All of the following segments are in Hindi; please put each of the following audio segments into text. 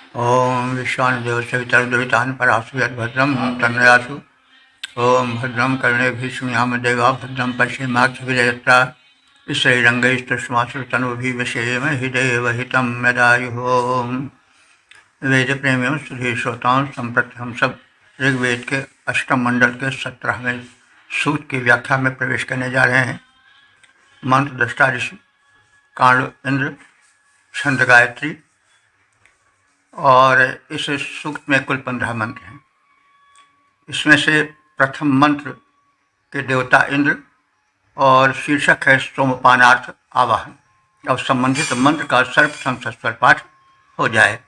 ओम विश्वानुदेव सवितर्दुहितान् परासु यद्भद्रं तन्नयासु। ओम भद्रं कर्णेभिः शृणुयाम देवा भद्रं पश्येमाक्षभिर्यजत्रा श्रीरङ्गैस्तस्मासुतनुभिः वशेम हि देवहितं यदायुः। ओम वेद प्रेमियों सुधी श्रोताओं, संप्रति हम सब ऋग्वेद के अष्टम मंडल के 17वें सूक्त की व्याख्या में प्रवेश करने जा रहे हैं। मंत्र दृष्टा ऋषि, कांड इंद्र, छंद गायत्री, और इस सूक्त में कुल 15 मंत्र हैं। इसमें से प्रथम मंत्र के देवता इंद्र और शीर्षक है सोमपानार्थ आवाहन। अब संबंधित मंत्र का सर्वप्रथम सस्वर पाठ हो जाए।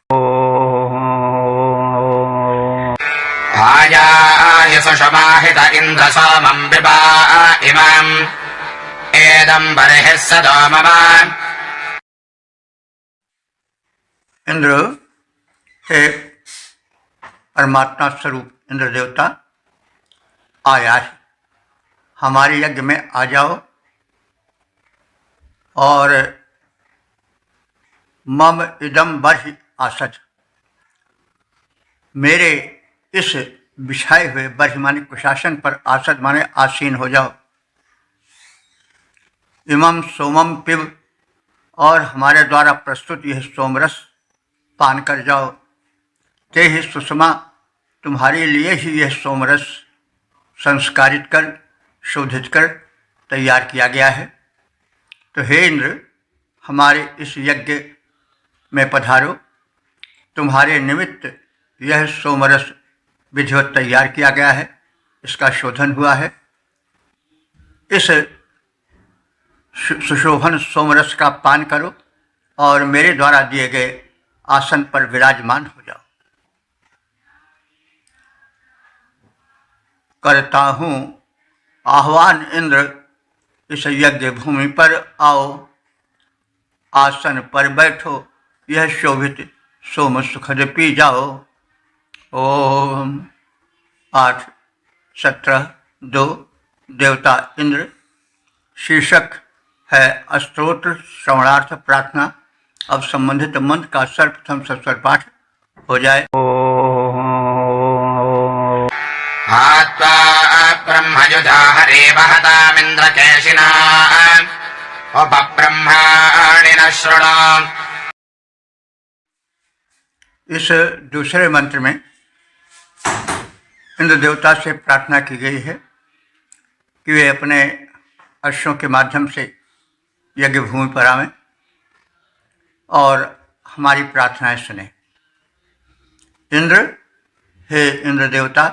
आयाय सुषमाहित इंद्र सोमं विवा इमम् एदं बर्हिः सदोमवान्। इंद्र हे परमात्मा स्वरूप इंद्र देवता, आया है, हमारे यज्ञ में आ जाओ और मम इदम बर्हि आसज, मेरे इस बिछाए हुए बर्हि माने कुशासन पर आसद माने आसीन हो जाओ। इमम सोमम पिब, और हमारे द्वारा प्रस्तुत यह सोमरस पान कर जाओ। ते ही सुषमा, तुम्हारे लिए ही यह सोमरस संस्कारित कर, शोधित कर तैयार किया गया है। तो हे इंद्र, हमारे इस यज्ञ में पधारो। तुम्हारे निमित्त यह सोमरस विधिवत तैयार किया गया है, इसका शोधन हुआ है। इस सुशोभन सोमरस का पान करो और मेरे द्वारा दिए गए आसन पर विराजमान हो जाओ। करता हूँ आह्वान इंद्र, इस यज्ञ भूमि पर आओ, आसन पर बैठो, यह शोभित सोम सुखद पी जाओ। ओम 8, 17, 2 देवता इंद्र। शीर्षक है स्तोत्र श्रवणार्थ प्रार्थना। अब संबंधित मंत्र का सर्वप्रथम सस्वर पाठ हो जाए। आत्वा ब्रह्मयुधा हरे वहतामिन्द्रकेशिना उपब्रह्माणिनः शृणु। इस दूसरे मंत्र में इंद्र देवता से प्रार्थना की गई है कि वे अपने अश्वों के माध्यम से यज्ञ भूमि पर आवें और हमारी प्रार्थनाएं सुने। इंद्र, हे इंद्र देवता,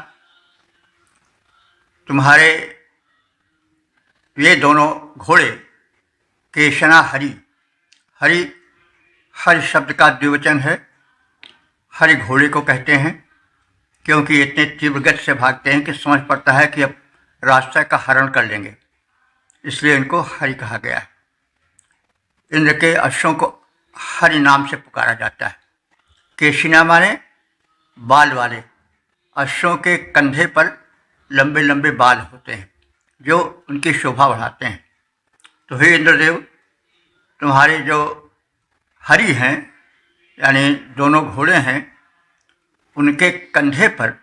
तुम्हारे ये दोनों घोड़े केशना हरि, हरि हर शब्द का द्विवचन है। हरि घोड़े को कहते हैं क्योंकि इतने तीव्र गति से भागते हैं कि समझ पड़ता है कि अब रास्ते का हरण कर लेंगे, इसलिए इनको हरि कहा गया है। इंद्र के अश्वों को हरि नाम से पुकारा जाता है। केशिना माने बाल वाले। अश्वों के कंधे पर लंबे लंबे बाल होते हैं जो उनकी शोभा बढ़ाते हैं। तो हे इंद्रदेव, तुम्हारे जो हरि हैं यानी दोनों घोड़े हैं, उनके कंधे पर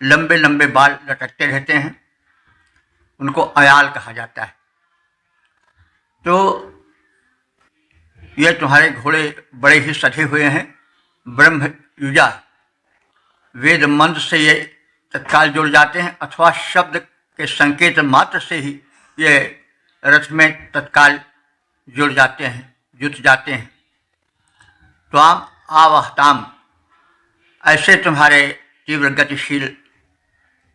लंबे लंबे बाल लटकते रहते हैं, उनको अयाल कहा जाता है। तो ये तुम्हारे घोड़े बड़े ही सधे हुए हैं। ब्रह्म युजा, वेद मंत्र से ये तत्काल जुड़ जाते हैं अथवा शब्द के संकेत मात्र से ही ये रथ में तत्काल जुड़ जाते हैं, जुट जाते हैं। त्वाम आवहताम, ऐसे तुम्हारे तीव्र गतिशील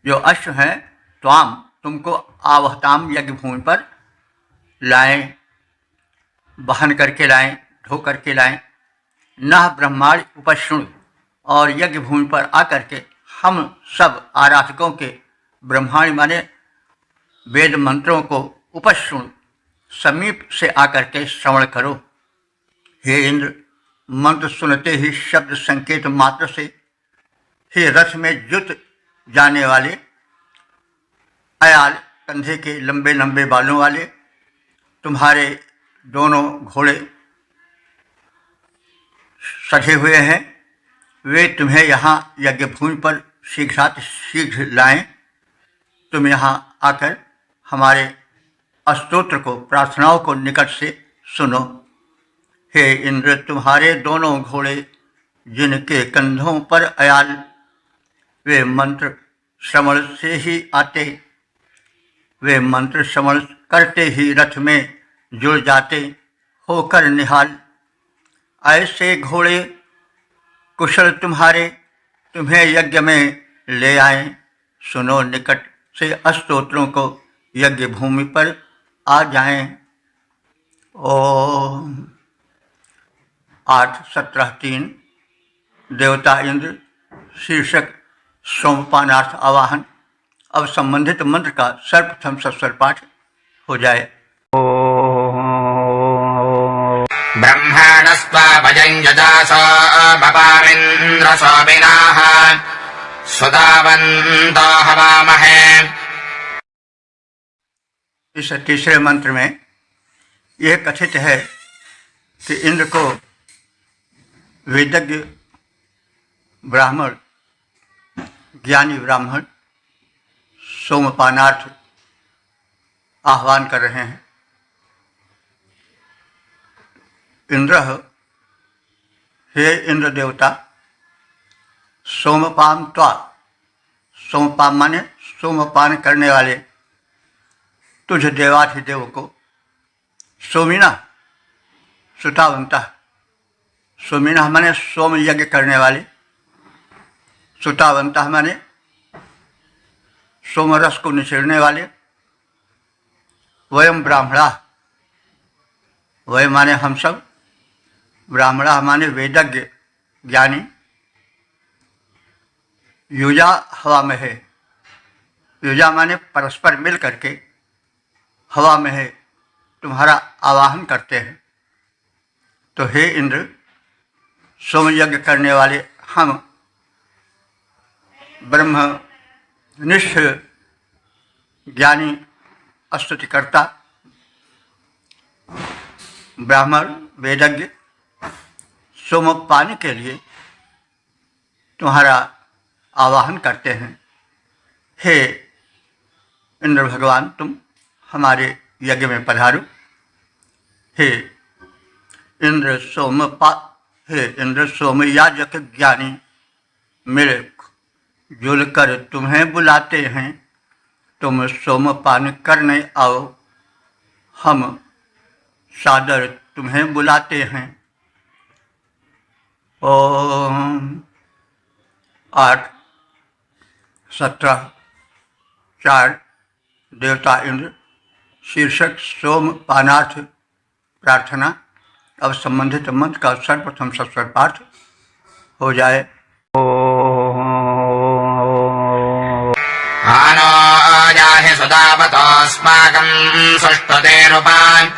जो अश्व हैं, त्वाम तुमको आवहताम यज्ञ भूमि पर लाएं, वहन करके लाएं, ढो करके लाएं। नह ब्रह्मांड उपशृणु, और यज्ञ भूमि पर आकर के हम सब आराधकों के ब्रह्मांड माने वेद मंत्रों को उपशृणु, समीप से आकर के श्रवण करो। हे इंद्र, मंत्र सुनते ही शब्द संकेत मात्र से ही रथ में जुट जाने वाले अयाल, कंधे के लंबे लंबे बालों वाले तुम्हारे दोनों घोड़े सजे हुए हैं वे तुम्हें यहाँ यज्ञ भूमि पर शीघ्र लाएं। तुम यहाँ आकर हमारे स्तोत्र को, प्रार्थनाओं को निकट से सुनो। हे इंद्र, तुम्हारे दोनों घोड़े जिनके कंधों पर अयाल, वे मंत्र श्रवण से ही आते, वे मंत्र श्रवण करते ही रथ में जुड़ जाते होकर निहाल। ऐसे घोड़े कुशल तुम्हारे, तुम्हें यज्ञ में ले आए। सुनो, निकट से स्तोत्रों को यज्ञ भूमि पर आ जाएं। ओम 8:17-3 देवता इंद्र शीर्षक सोमपानार्थ आवाहन। अब संबंधित मंत्र का सर्वप्रथम सस्वर पाठ हो जाए। ब्रह्माणस्त्वा भजञ्जजासो भवामिन्द्र सोमिनाः सुदावन्तो हवामहे। इस तीसरे मंत्र में यह कथित है कि इंद्र को वेदज्ञ ब्राह्मण, ज्ञानी ब्राह्मण सोमपानार्थ आह्वान कर रहे हैं। इंद्र, हे इंद्र देवता, सोमपान त्वा, सोमपान माने सोमपान करने वाले, तुझ देवाधिदेव को सोमिना सुतावंता, सोमिना माने सोम यज्ञ करने वाले, सुतावंता माने सोमरस को निचोड़ने वाले, वयम ब्राह्मणा, वय माने हम सब, ब्राह्मणा माने वेदज्ञ ज्ञानी, युजा हवा में है, युजा माने परस्पर मिल करके हवा में है तुम्हारा आवाहन करते हैं। तो हे इंद्र, सोम यज्ञ करने वाले हम ब्रह्मनिष्ठ ज्ञानी स्तुतिकर्ता ब्राह्मण वेदज्ञ सोमपान के लिए तुम्हारा आवाहन करते हैं। हे इंद्र भगवान, तुम हमारे यज्ञ में पधारो। हे इंद्र सोम याजक ज्ञानी, मेरे जुलकर तुम्हें बुलाते हैं। तुम सोमपान करने आओ, हम सादर तुम्हें बुलाते हैं। ओम 8:17-4 देवता इंद्र शीर्षक सोमपानार्थ प्रार्थना। अब संबंधित मंत्र का सर्वप्रथम सस्वर पाठ हो जाए। आनो जाहि सुदावतोऽस्माकं सुष्ठुते रूपान्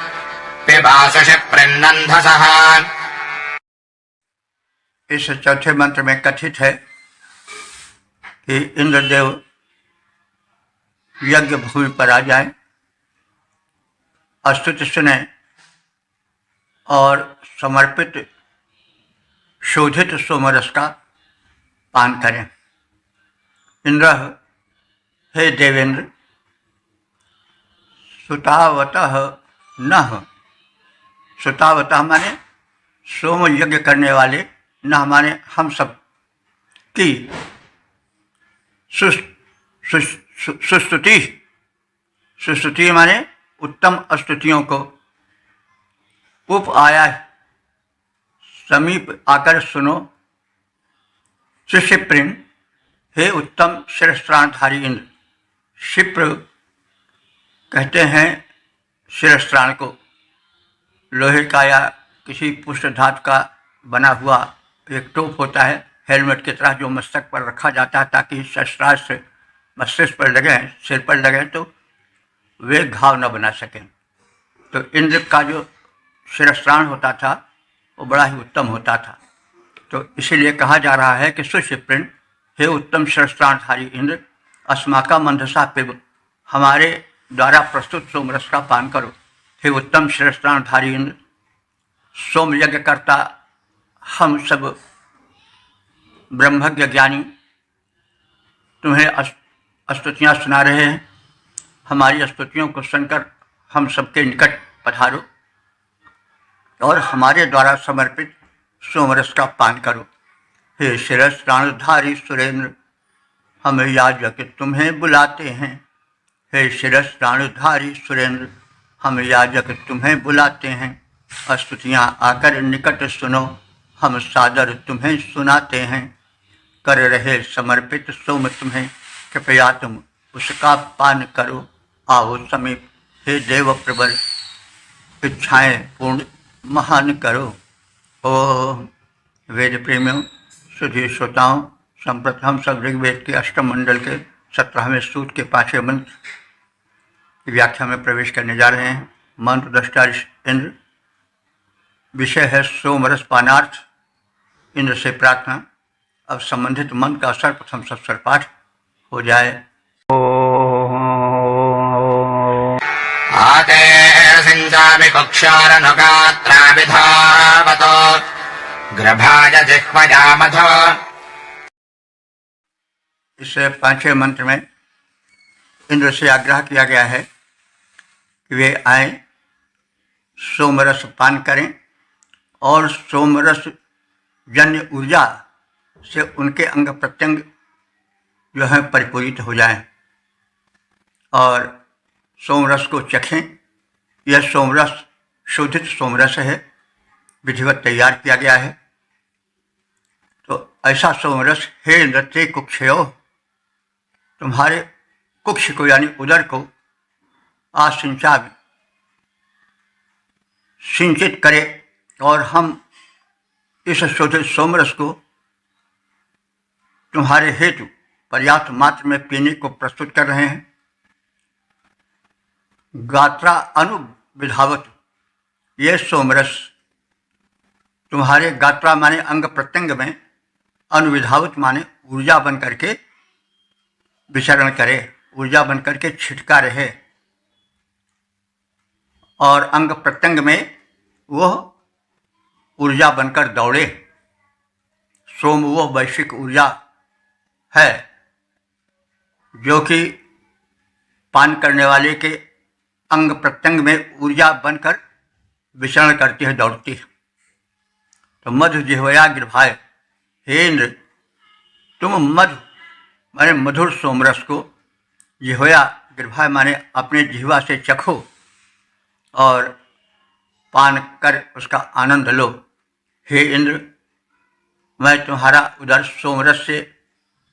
पिबासुषि प्रिन्नन्धसः। इस चौथे मंत्र में कथित है कि इंद्रदेव यज्ञ भूमि पर आ जाएं, स्तुति सुने और समर्पित शोधित सोमरस का पान करें। इंद्र, हे देवेंद्र, सुतावतः नः, सुतावतः माने सोम यज्ञ करने वाले, न माने हम सब की सुस्तुति, सुस्तुति माने उत्तम स्तुतियों को उप आया समीप आकर सुनो। शिप्रिन, हे उत्तम शिरस्त्राणधारी इंद्र, शिप्र कहते हैं शिरस्त्राण को, लोहे का या किसी पुष्ट धातु का बना हुआ एक टोप होता है, हेलमेट की तरह, जो मस्तक पर रखा जाता है ताकि शस्त्रास्त्र मस्तिष्क पर लगे, सिर पर लगे तो वे घाव न बना सकें। तो इंद्र का जो शिरस्त्राण होता था वो बड़ा ही उत्तम होता था। तो इसीलिए कहा जा रहा है कि सुशिप्रिन, हे उत्तम शिरस्त्राणधारी इंद्र, अस्माका मंदसा पिब, हमारे द्वारा प्रस्तुत सोमरस का पान करो। हे उत्तम शिरस्त्राणधारी इंद्र, सोम यज्ञ करता हम सब ब्रह्मज्ञ ज्ञानी तुम्हें स्तुतियाँ सुना रहे हैं। हमारी स्तुतियों को सुनकर हम सबके निकट पधारो और हमारे द्वारा समर्पित सोमरस का पान करो। हे शिरस प्राणधारी सुरेंद्र, हम याजक तुम्हें बुलाते हैं। हे शिरस प्राणधारी सुरेंद्र, हम याजक तुम्हें बुलाते हैं। स्तुतियाँ आकर निकट सुनो, हम सादर तुम्हें सुनाते हैं। कर रहे समर्पित सोम तुम्हें, कृपया तुम उसका पान करो। आओ समीप हे देव प्रबल, इच्छाएं पूर्ण महान करो। ओम। वेद प्रेमियों, सुधी श्रोताओं, संप्रति हम सब ऋग्वेद के अष्टम मंडल के 17वें सूत्र के 5वें मंत्र की व्याख्या में प्रवेश करने जा रहे हैं। मंत्र दृष्टा इंद्र, विषय है सोमरस पानार्थ, इंद्र से प्रार्थना। अब संबंधित मंत्र का सर्वप्रथम सत्सर पाठ हो जाए। आते सिंचामि कुक्षारनुगात्राभिधावतो ग्रभाय जिह्वयामधो। इस 5वें मंत्र में इंद्र से आग्रह किया गया है कि वे आए, सोमरस पान करें और सोमरस जन्य ऊर्जा से उनके अंग प्रत्यंग जो है परिपूरित हो जाएं और सोमरस को चखें। यह सोमरस शोधित सोमरस है, विधिवत तैयार किया गया है। तो ऐसा सोमरस हे नृत्य कुक्षयो, तुम्हारे कुक्ष को यानी उदर को आसिंचा सिंचित करे और हम इस शोधित सोमरस को तुम्हारे हेतु पर्याप्त मात्रा में पीने को प्रस्तुत कर रहे हैं। गात्रा अनुविधावत, ये सोमरस तुम्हारे गात्रा माने अंग प्रत्यंग में, अनुविधावत माने ऊर्जा बन करके विचरण करे, ऊर्जा बन करके छिटका रहे और अंग प्रत्यंग में वह ऊर्जा बनकर दौड़े। सोम वह वैश्विक ऊर्जा है जो कि पान करने वाले के अंग प्रत्यंग में ऊर्जा बनकर विचरण करती है, दौड़ती है। तो मधु जिह्वया गिर्भाय, हे इंद्र, तुम मधु माने मधुर सोमरस को, जिह्वया गिर्भाय माने अपने जिह्वा से चखो और पान कर उसका आनंद लो। हे इंद्र, मैं तुम्हारा उदर सोमरस से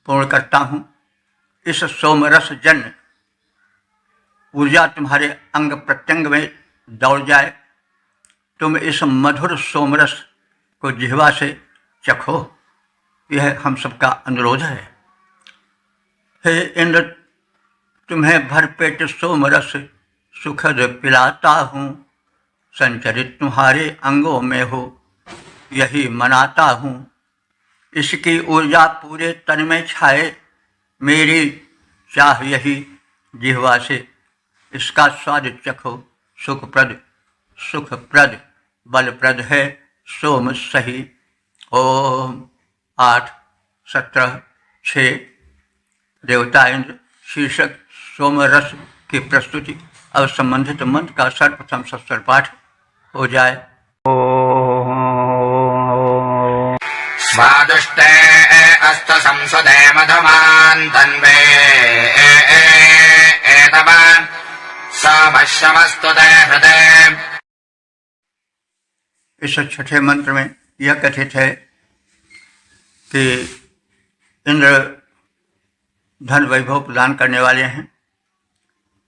पूर्ण करता हूँ। इस सोमरस जन्य ऊर्जा तुम्हारे अंग प्रत्यंग में दौड़ जाए। तुम इस मधुर सोमरस को जिह्वा से चखो, यह हम सबका अनुरोध है। हे इंद्र, तुम्हें भरपेट सोमरस सुखद पिलाता हूँ। संचरित तुम्हारे अंगों में हो, यही मनाता हूँ। इसकी ऊर्जा पूरे तन में छाए, मेरी चाह यही जिह्वा से इसका स्वाद चखो। सुखप्रद बलप्रद है सोम सही। ओम। 8, 17, 6 देवता इंद्र शीर्षक सोमरस की प्रस्तुति। अब संबंधित मंत्र का सर्वप्रथम सत्सर पाठ हो जाए। स्वादुष्टे अस्तु संसदे मधुमान् तन्वे एतवान् सोमश्रमस्तु ते हृदय। इस 6ठे मंत्र में यह कथित है कि इंद्र धन वैभव प्रदान करने वाले हैं।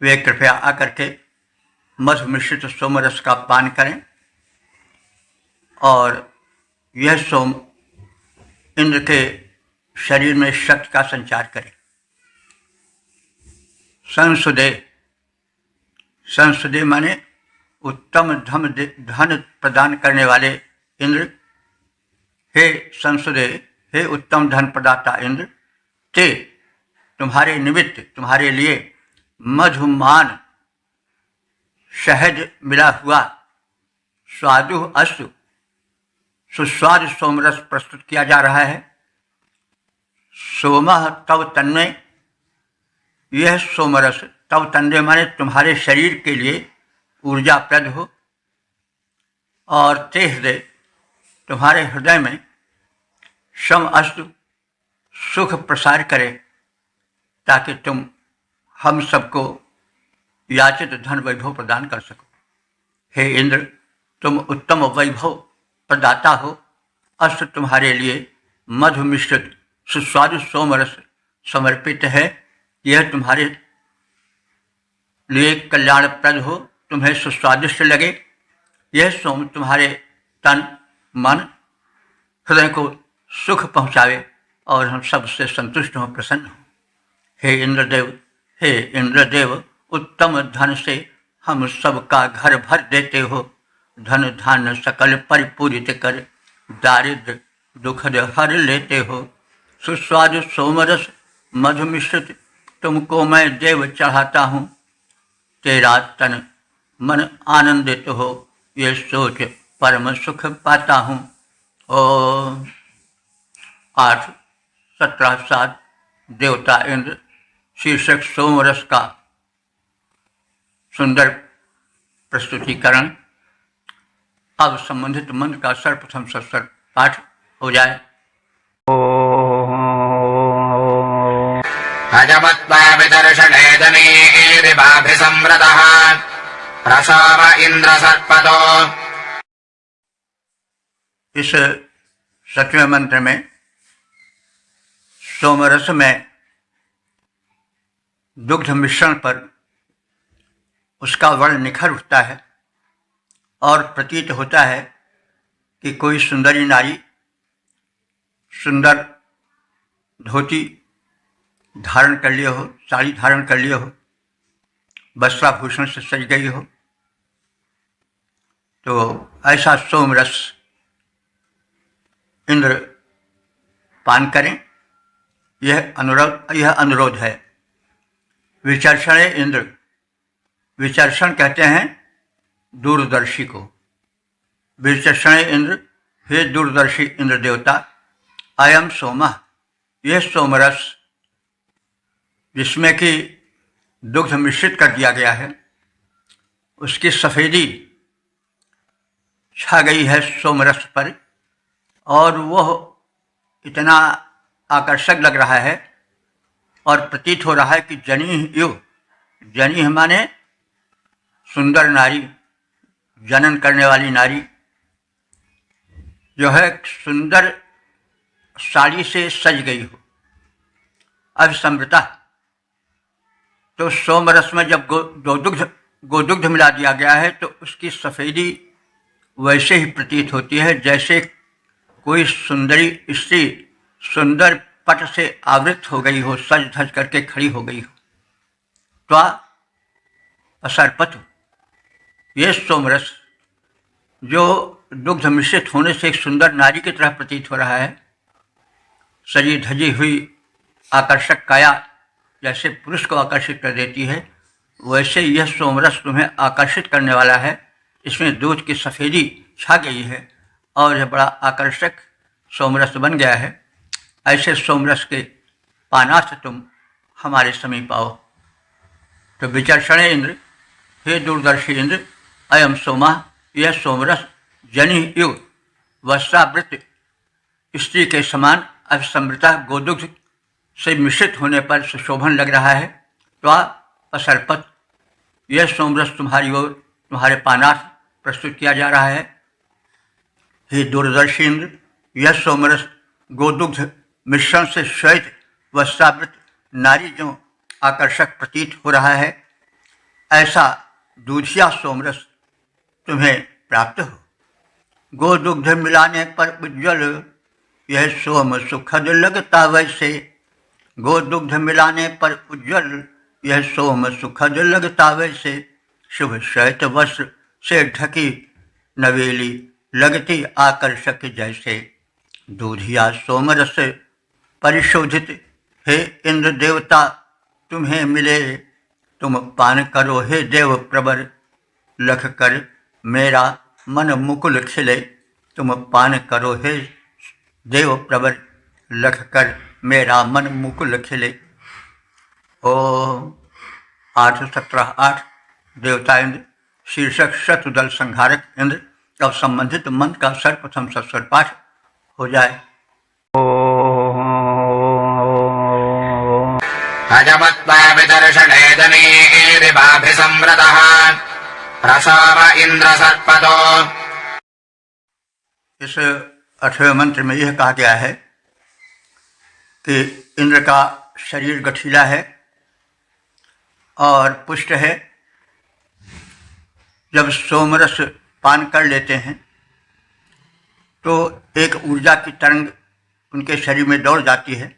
वे कृपया आकर के मधु मिश्रित सोमरस का पान करें और यह सोम इंद्र के शरीर में शक्ति का संचार करें। संसुदे माने उत्तम धन प्रदान करने वाले इंद्र। हे संसुदे, हे उत्तम धन प्रदाता इंद्र, ते तुम्हारे निमित्त, तुम्हारे लिए मधुमान शहद मिला हुआ स्वादु अस्तु सुस्वाद सोमरस प्रस्तुत किया जा रहा है। सोमः तव तन्मय, यह सोमरस तव तन्मय माने तुम्हारे शरीर के लिए ऊर्जाप्रद हो, और ते हृदय तुम्हारे हृदय में सम अस्तु सुख प्रसार करे, ताकि तुम हम सबको याचित धन वैभव प्रदान कर सको। हे इंद्र, तुम उत्तम वैभव प्रदाता हो। अस्त तुम्हारे लिए मधु मिश्रित सुस्वादु सोमरस समर्पित है। यह तुम्हारे लिए कल्याणप्रद हो, तुम्हें सुस्वादिष्ट लगे। यह सोम तुम्हारे तन मन हृदय को सुख पहुँचावे और हम सबसे संतुष्ट हों, प्रसन्न हों। हे इंद्रदेव, उत्तम धन से हम सबका घर भर देते हो। धन धान्य सकल परिपूरित कर दारिद्र दुखद हर लेते हो। सुस्वादु सोमरस मधु मिश्रित तुमको मैं देव चढ़ाता हूँ। तेरा तन मन आनंदित हो, ये सोच परम सुख पाता हूँ। ओम 8:17 देवता इंद्र शीर्षक सोमरस का सुंदर प्रस्तुतिकरण। अब संबंधित मंत्र का सर्वप्रथम सस्वर पाठ हो जाए। अजमत्वा विदर्शने दनीरिवाभिसंवृतः प्रसव इंद्र सर्पतो। इस 7वें मंत्र में सोमरस में दुग्ध मिश्रण पर उसका वर्ण निखर उठता है और प्रतीत होता है कि कोई सुंदरी नारी सुंदर धोती धारण कर लिए हो, साड़ी धारण कर लिए हो, वस्त्राभूषण से सज गई हो, तो ऐसा सोमरस इंद्र पान करें, यह अनुरोध है। विचर्षण इंद्र, विचर्षण कहते हैं दूरदर्शी को। विचर्षण इंद्र, हे दूरदर्शी इंद्र देवता, अयम सोमः, यह सोमरस जिसमें कि दुग्ध मिश्रित कर दिया गया है, उसकी सफ़ेदी छा गई है सोमरस पर, और वह इतना आकर्षक लग रहा है और प्रतीत हो रहा है कि जनीह युग, जनीह माने सुंदर नारी, जनन करने वाली नारी, जो है सुंदर साड़ी से सज गई हो, अभिसंवृता। तो सोमरस में जब गोदुग्ध मिला दिया गया है तो उसकी सफ़ेदी वैसे ही प्रतीत होती है जैसे कोई सुंदरी स्त्री सुंदर पट से आवृत हो गई हो, सज धज करके खड़ी हो गई हो। त्वा असर्पतु, ये सोमरस जो दुग्ध मिश्रित होने से एक सुंदर नारी की तरह प्रतीत हो रहा है, सजी धजी हुई आकर्षक काया जैसे पुरुष को आकर्षित कर देती है, वैसे यह सोमरस तुम्हें आकर्षित करने वाला है। इसमें दूध की सफ़ेदी छा गई है और यह बड़ा आकर्षक सोमरस बन गया है। ऐसे सोमरस के पानार्थ तुम हमारे समीप आओ। तो विचर्षण इंद्र, हे दूरदर्शी इंद्र, अयम सोमा, यह सोमरस जनि युग वस्त्रावृत स्त्री के समान अभिसंवृता गोदुग्ध से मिश्रित होने पर सुशोभन लग रहा है। त्वा असर्पत, यह सोमरस तुम्हारी ओर तुम्हारे पानार्थ प्रस्तुत किया जा रहा है। हे दूरदर्शी इंद्र, यह सोमरस गोदुग्ध मिश्रण से श्वेत वस्त्रावृत नारी जो आकर्षक प्रतीत हो रहा है, ऐसा दूधिया सोमरस तुम्हें प्राप्त हो। गोदुग्ध मिलाने पर उज्ज्वल यह सोम सुखद लगता वैसे, गोदुग्ध मिलाने पर उज्ज्वल यह सोम सुखद लगता वैसे, शुभ श्वेत वस्त्र से ढकी नवेली लगती आकर्षक जैसे। दूधिया सोमरस परिशोधित हे इंद्र देवता तुम्हें मिले, तुम पान करो हे देव प्रवर, लख कर मेरा मन मुकुल खिले। तुम पान करो हे देव प्रवर, लख कर मेरा मन मुकुल खिले। ओम 8-17-8 देवता इंद्र शीर्षक शत्रुदल संहारक इंद्र। अब संबंधित मंत्र का सर्वप्रथम सस्वर पाठ हो जाए। अजमत्वा विदर्शने जनेरिवाभिसंवृतः प्रसाव इंद्र सर्पतो। इस 8वें मंत्र में यह कहा गया है कि इंद्र का शरीर गठीला है और पुष्ट है। जब सोमरस पान कर लेते हैं तो एक ऊर्जा की तरंग उनके शरीर में दौड़ जाती है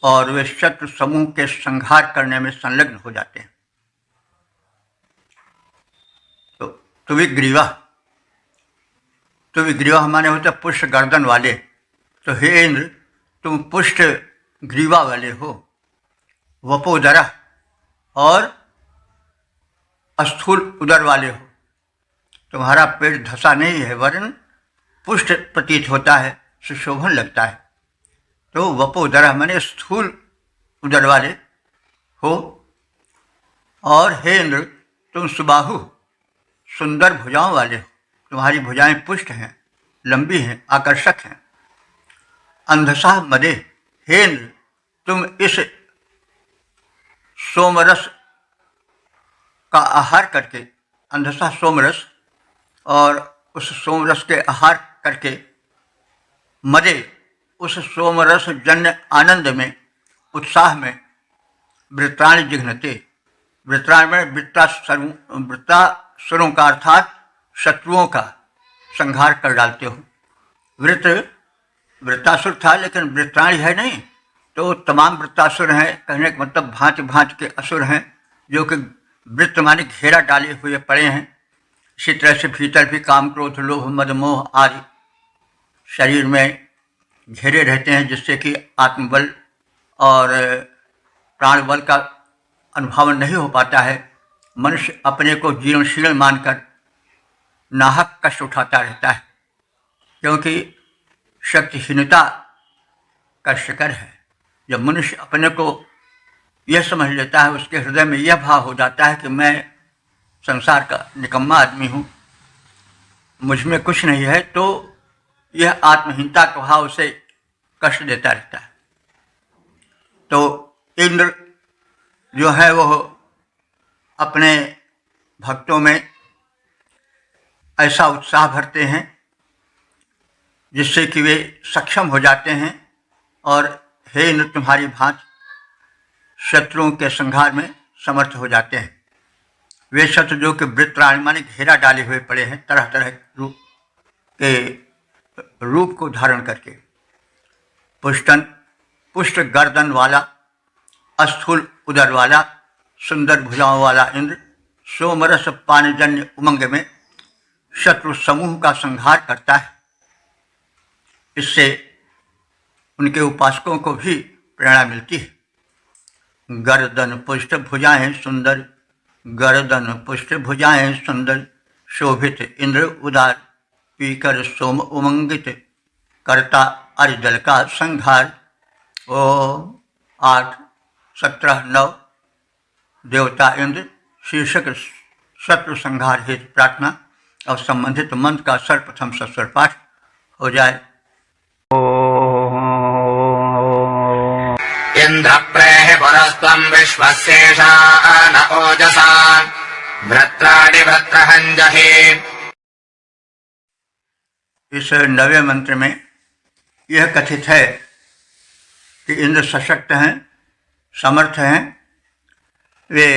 और वे शत्रु समूह के संहार करने में संलग्न हो जाते हैं। तो तुविग्रीवा माने होते पुष्ट गर्दन वाले। तो हे इंद्र, तुम पुष्ट ग्रीवा वाले हो, वपोदरा और स्थूल उदर वाले हो। तुम्हारा पेट धसा नहीं है वरन पुष्ट प्रतीत होता है, सुशोभन लगता है। तो वपोदरा माने स्थूल उदर वाले हो। और हे इंद्र, तुम सुबाहु सुंदर भुजाओं वाले हो। तुम्हारी भुजाएं पुष्ट हैं, लंबी हैं, आकर्षक हैं। अंधसा मदे, हे इंद्र, तुम इस सोमरस का आहार करके, अंधसा सोमरस, और उस सोमरस के आहार करके मदे, उस सोमरस जन्य आनंद में, उत्साह में वृत्राणि जिघ्नते। वृत्राणि में वृत्तासुरों का अर्थात शत्रुओं का संहार कर डालते हो। वृत्तासुर था लेकिन वृत्राणि है नहीं, तो तमाम वृत्तासुर हैं। कहने का मतलब भांति भांति के असुर हैं जो कि वृत्त माने घेरा डाले हुए पड़े हैं। इसी तरह से भीतर भी काम, क्रोध, लोभ, मद, मोह आदि शरीर में घेरे रहते हैं, जिससे कि आत्मबल और प्राण बल का अनुभव नहीं हो पाता है। मनुष्य अपने को जीर्णशीर्ण मानकर नाहक कष्ट उठाता रहता है, क्योंकि शक्तिहीनता का शिकार है। जब मनुष्य अपने को यह समझ लेता है, उसके हृदय में यह भाव हो जाता है कि मैं संसार का निकम्मा आदमी हूँ, मुझ में कुछ नहीं है, तो यह आत्महीनता का भाव उसे कष्ट देता रहता है। तो इंद्र जो है वह अपने भक्तों में ऐसा उत्साह भरते हैं जिससे कि वे सक्षम हो जाते हैं और हे इंद्र, तुम्हारी भांति शत्रुओं के संहार में समर्थ हो जाते हैं। वे शत्रु जो कि वृत्राणि माने घेरा डाले हुए पड़े हैं, तरह तरह के रूप को धारण करके। पुष्ट गर्दन वाला, स्थूल उदर वाला, सुंदर भुजाओं वाला इंद्र सोमरस पानजन्य उमंग में शत्रु समूह का संहार करता है। इससे उनके उपासकों को भी प्रेरणा मिलती है। गर्दन पुष्ट भुजाएं सुंदर, गर्दन पुष्ट भुजाएं सुंदर, शोभित इंद्र उदार, पीकर सोम उमंगित, करता अरिदल का संहार। ओम 8-17-9 देवता इंद्र शीर्षक शत्रु संहार हेतु प्रार्थना। और संबंधित मंत्र का सर्वप्रथम सस्वर पाठ हो जाए। इंद्र प्रेहि पुरस्त्वं विश्वस्येषान ओजसा भ्रत्राणि भ्रत्रहञ्जहि। इस 9वें मंत्र में यह कथित है कि इंद्र सशक्त हैं, समर्थ हैं। वे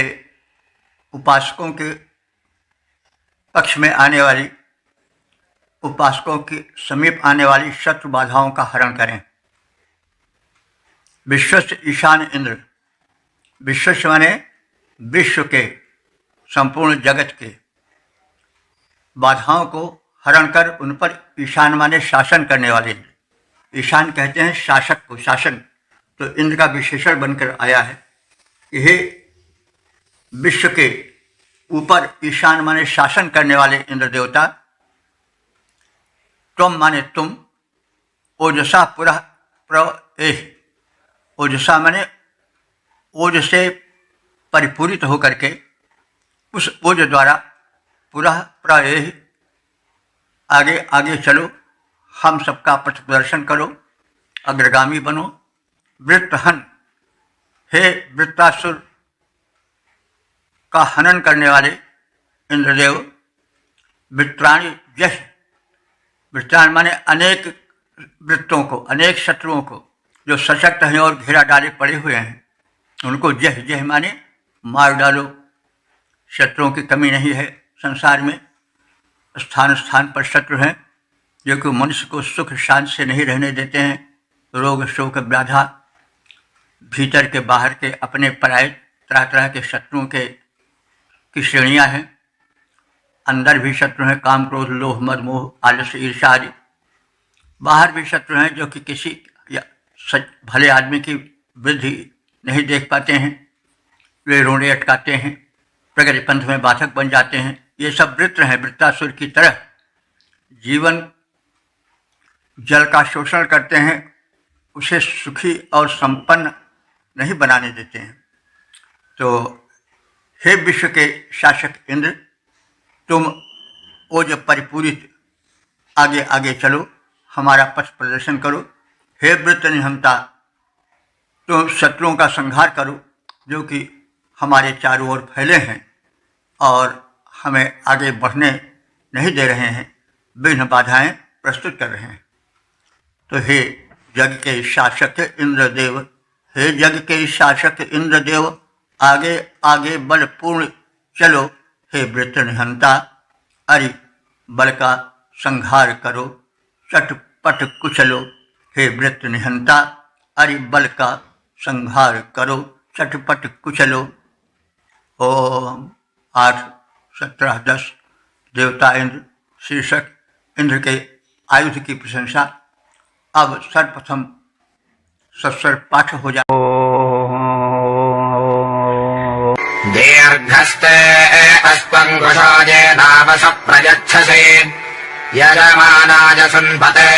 उपासकों के पक्ष में आने वाली, उपासकों के समीप आने वाली शत्रु बाधाओं का हरण करें। विश्वस्य ईशान इंद्र, विश्वस्य माने विश्व के, संपूर्ण जगत के बाधाओं को हरण कर उन पर ईशान माने शासन करने वाले इंद्र। ईशान कहते हैं शासक को, शासन। तो इंद्र का विशेषण बनकर आया है कि हे विश्व के ऊपर ईशान माने शासन करने वाले इंद्र देवता, त्वम माने तुम, ओजसा पुरः प्र एह ओजसा माने ओज से परिपूरित होकर के उस ओज द्वारा पुनः प्रयहि आगे आगे चलो, हम सबका पथ प्रदर्शन करो, अग्रगामी बनो। वृत्रहन, हे वृत्रासुर का हनन करने वाले इंद्रदेव, वृत्राणि जश, वृत्राण माने अनेक वृत्तों को, अनेक शत्रुओं को जो सशक्त हैं और घेरा डाले पड़े हुए हैं, उनको जह जह माने मार डालो। शत्रुओं की कमी नहीं है संसार में, स्थान स्थान पर शत्रु हैं जो कि मनुष्य को सुख शांति से नहीं रहने देते हैं। रोग शोक व्याधा, भीतर के बाहर के अपने पराये तरह तरह के शत्रुओं की श्रेणियां हैं। अंदर भी शत्रु हैं, काम क्रोध लोभ मद मोह आलस्य ईर्ष्या आदि। बाहर भी शत्रु हैं जो कि किसी भले आदमी की वृद्धि नहीं देख पाते हैं, वे रोड़े अटकाते हैं, प्रगति पंथ में बाधक बन जाते हैं। ये सब वृत्र हैं। वृत्रासुर की तरह जीवन जल का शोषण करते हैं, उसे सुखी और संपन्न नहीं बनाने देते हैं। तो हे विश्व के शासक इंद्र, तुम ओज परिपूरित आगे आगे चलो, हमारा पथ प्रदर्शन करो। हे वृत्र निहंता, तुम शत्रुओं का संहार करो जो कि हमारे चारों ओर फैले हैं और हमें आगे बढ़ने नहीं दे रहे हैं, विघ्न बाधाएं प्रस्तुत कर रहे हैं। तो हे जग के शासक इंद्रदेव, हे जग के शासक इंद्रदेव, आगे आगे बलपूर्ण चलो। हे वृत्र निहंता, अरि बल का संहार करो, चटपट कुचलो। हे वृत्र निहंता, अरि बल का संहार करो, चटपट कुचलो। ओम 8, 17, 10 देवता इंद्र शीर्षक इंद्र के आयुध की प्रशंसा। अब सर्वप्रथम सस्वर पाठ हो जाए। दीर्घस्ते अस्पङ्कुशोजे नावस प्रयच्छसे यजमानाय सुन्पते।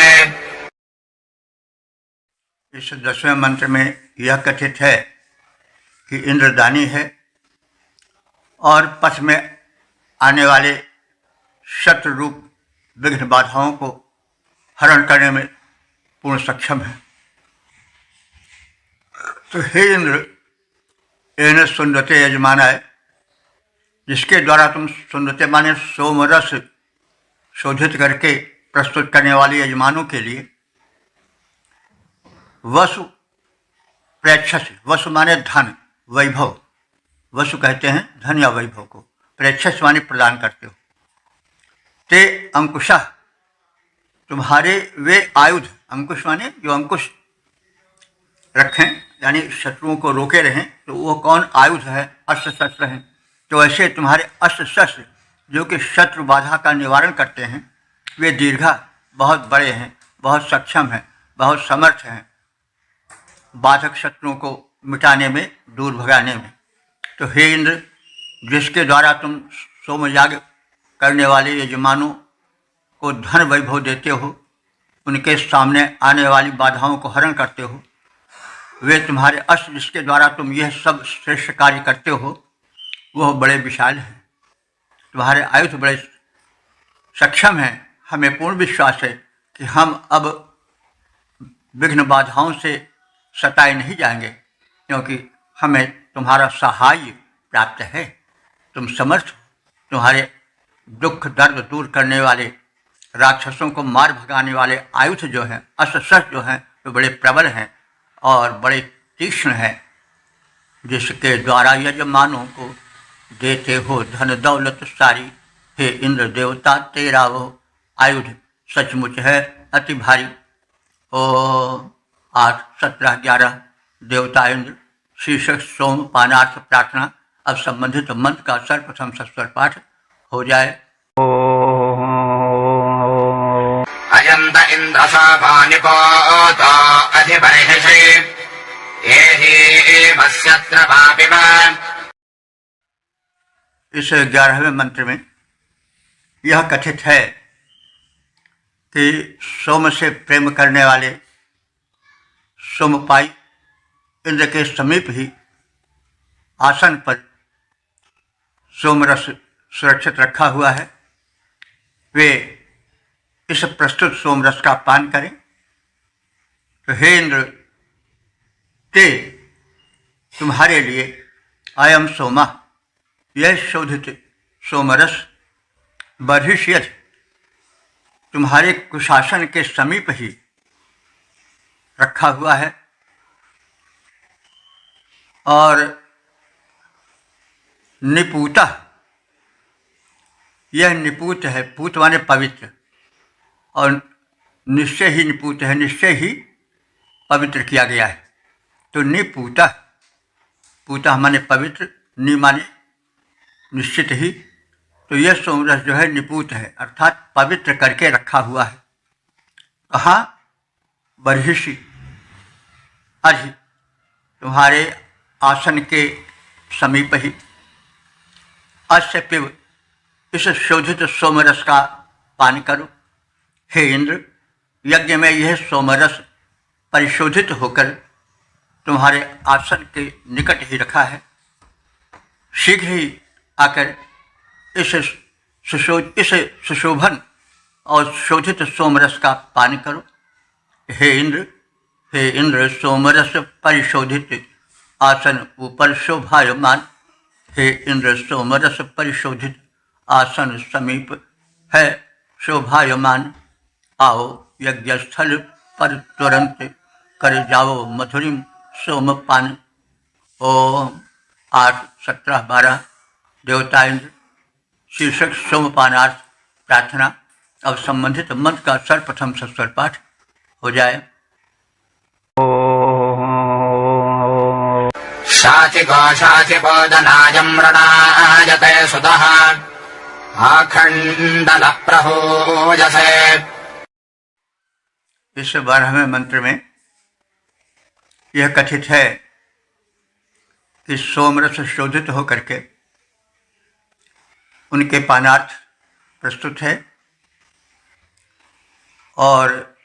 इस 10वें मंत्र में यह कथित है कि इंद्र दानी है और पथ में आने वाले शत्रु रूप विघ्न बाधाओं को हरण करने में पूर्ण सक्षम है। तो हे इंद्र, एन सुंदते यजमानाय, जिसके द्वारा तुम सुंदते माने सोमरस शोधित करके प्रस्तुत करने वाले यजमानों के लिए वसु प्रेक्षस, वसु माने धन वैभव, वसु कहते हैं धन या वैभव को, प्रेक्षस माने प्रदान करते हो। ते अंकुशा, तुम्हारे वे आयुध, अंकुश माने जो अंकुश रखें यानी शत्रुओं को रोके रहें, तो वो कौन आयुध है? अस्त्र शस्त्र हैं। तो ऐसे तुम्हारे अस्त्र शस्त्र जो कि शत्रु बाधा का निवारण करते हैं, वे दीर्घा बहुत बड़े हैं, बहुत सक्षम हैं, बहुत समर्थ हैं बाधक शत्रुओं को मिटाने में, दूर भगाने में। तो हे इंद्र, जिसके द्वारा तुम सोमयाग करने वाले यजमानों को धन वैभव देते हो, उनके सामने आने वाली बाधाओं को हरण करते हो, वे तुम्हारे अस्त्र जिसके द्वारा तुम यह सब श्रेष्ठ कार्य करते हो, वह बड़े विशाल हैं। तुम्हारे आयुध बड़े सक्षम हैं। हमें पूर्ण विश्वास है कि हम अब विघ्न बाधाओं से सताए नहीं जाएंगे, क्योंकि हमें तुम्हारा सहाय प्राप्त है। तुम समर्थ हो। तुम्हारे दुख दर्द दूर करने वाले, राक्षसों को मार भगाने वाले आयुध जो हैं, अस्त्र शस्त्र जो हैं, तो बड़े प्रबल हैं और बड़े तीक्ष्ण हैं, जिसके द्वारा यजमानों को देते हो धन दौलत सारी। हे इंद्र देवता, तेरा वो आयुध सचमुच है अति भारी। ओ 8, 17, 11 देवता इंद्र शीर्षक सोम पानार्थ प्रार्थना। अब संबंधित मंत्र का सर्वप्रथम सस्वर पाठ हो जाए। अयंत इंद्र साभानिपोतो अधिपरिषे एहि वस्यत्र पापिवान्। इस 11वें मंत्र में यह कथित है कि सोम से प्रेम करने वाले सोमपाई इंद्र के समीप ही आसन पर सोमरस सुरक्षित रखा हुआ है। वे इस प्रस्तुत सोमरस का पान करें। तो हे इंद्र, ते तुम्हारे लिए अयम सोमा, यह शोधित सोमरस बर्हिष्यति, तुम्हारे कुशासन के समीप ही रखा हुआ है। और निपूता, यह निपूत है, पूत माने पवित्र, और निश्चय ही निपूत है, निश्चय ही पवित्र किया गया है। तो निपूता, पूता माने पवित्र, नि माने निश्चित ही। तो यह सोमरस जो है निपूत है, अर्थात पवित्र करके रखा हुआ है। कहाँ? बर्हिषि, अधि, तुम्हारे आसन के समीप ही। अस्य पिब, इस शोधित सोमरस का पान करो। हे इंद्र, यज्ञ में यह सोमरस परिशोधित होकर तुम्हारे आसन के निकट ही रखा है। शीघ्र ही आकर इस सुशोभन और शोधित सोमरस का पान करो। हे इंद्र, सोमरस परिशोधित आसन ऊपर शोभायमान। हे इंद्र, सोमरस परिशोधित आसन समीप है शोभायमान। आओ यज्ञस्थल पर तुरंत कर जाओ मधुरिम सोमपान। ओम 8, 17, 12 देवता इंद्र शीर्षक सोमपानार्थ प्रार्थना। अब संबंधित मंत्र का सर्वप्रथम सस्वर पाठ हो जाए। शाचिपोदनायम्रणायते सुतः आखण्डल प्रहोजसे। इस 12वें मंत्र में यह कथित है कि सोमरस शोधित होकर के उनके पानार्थ प्रस्तुत है और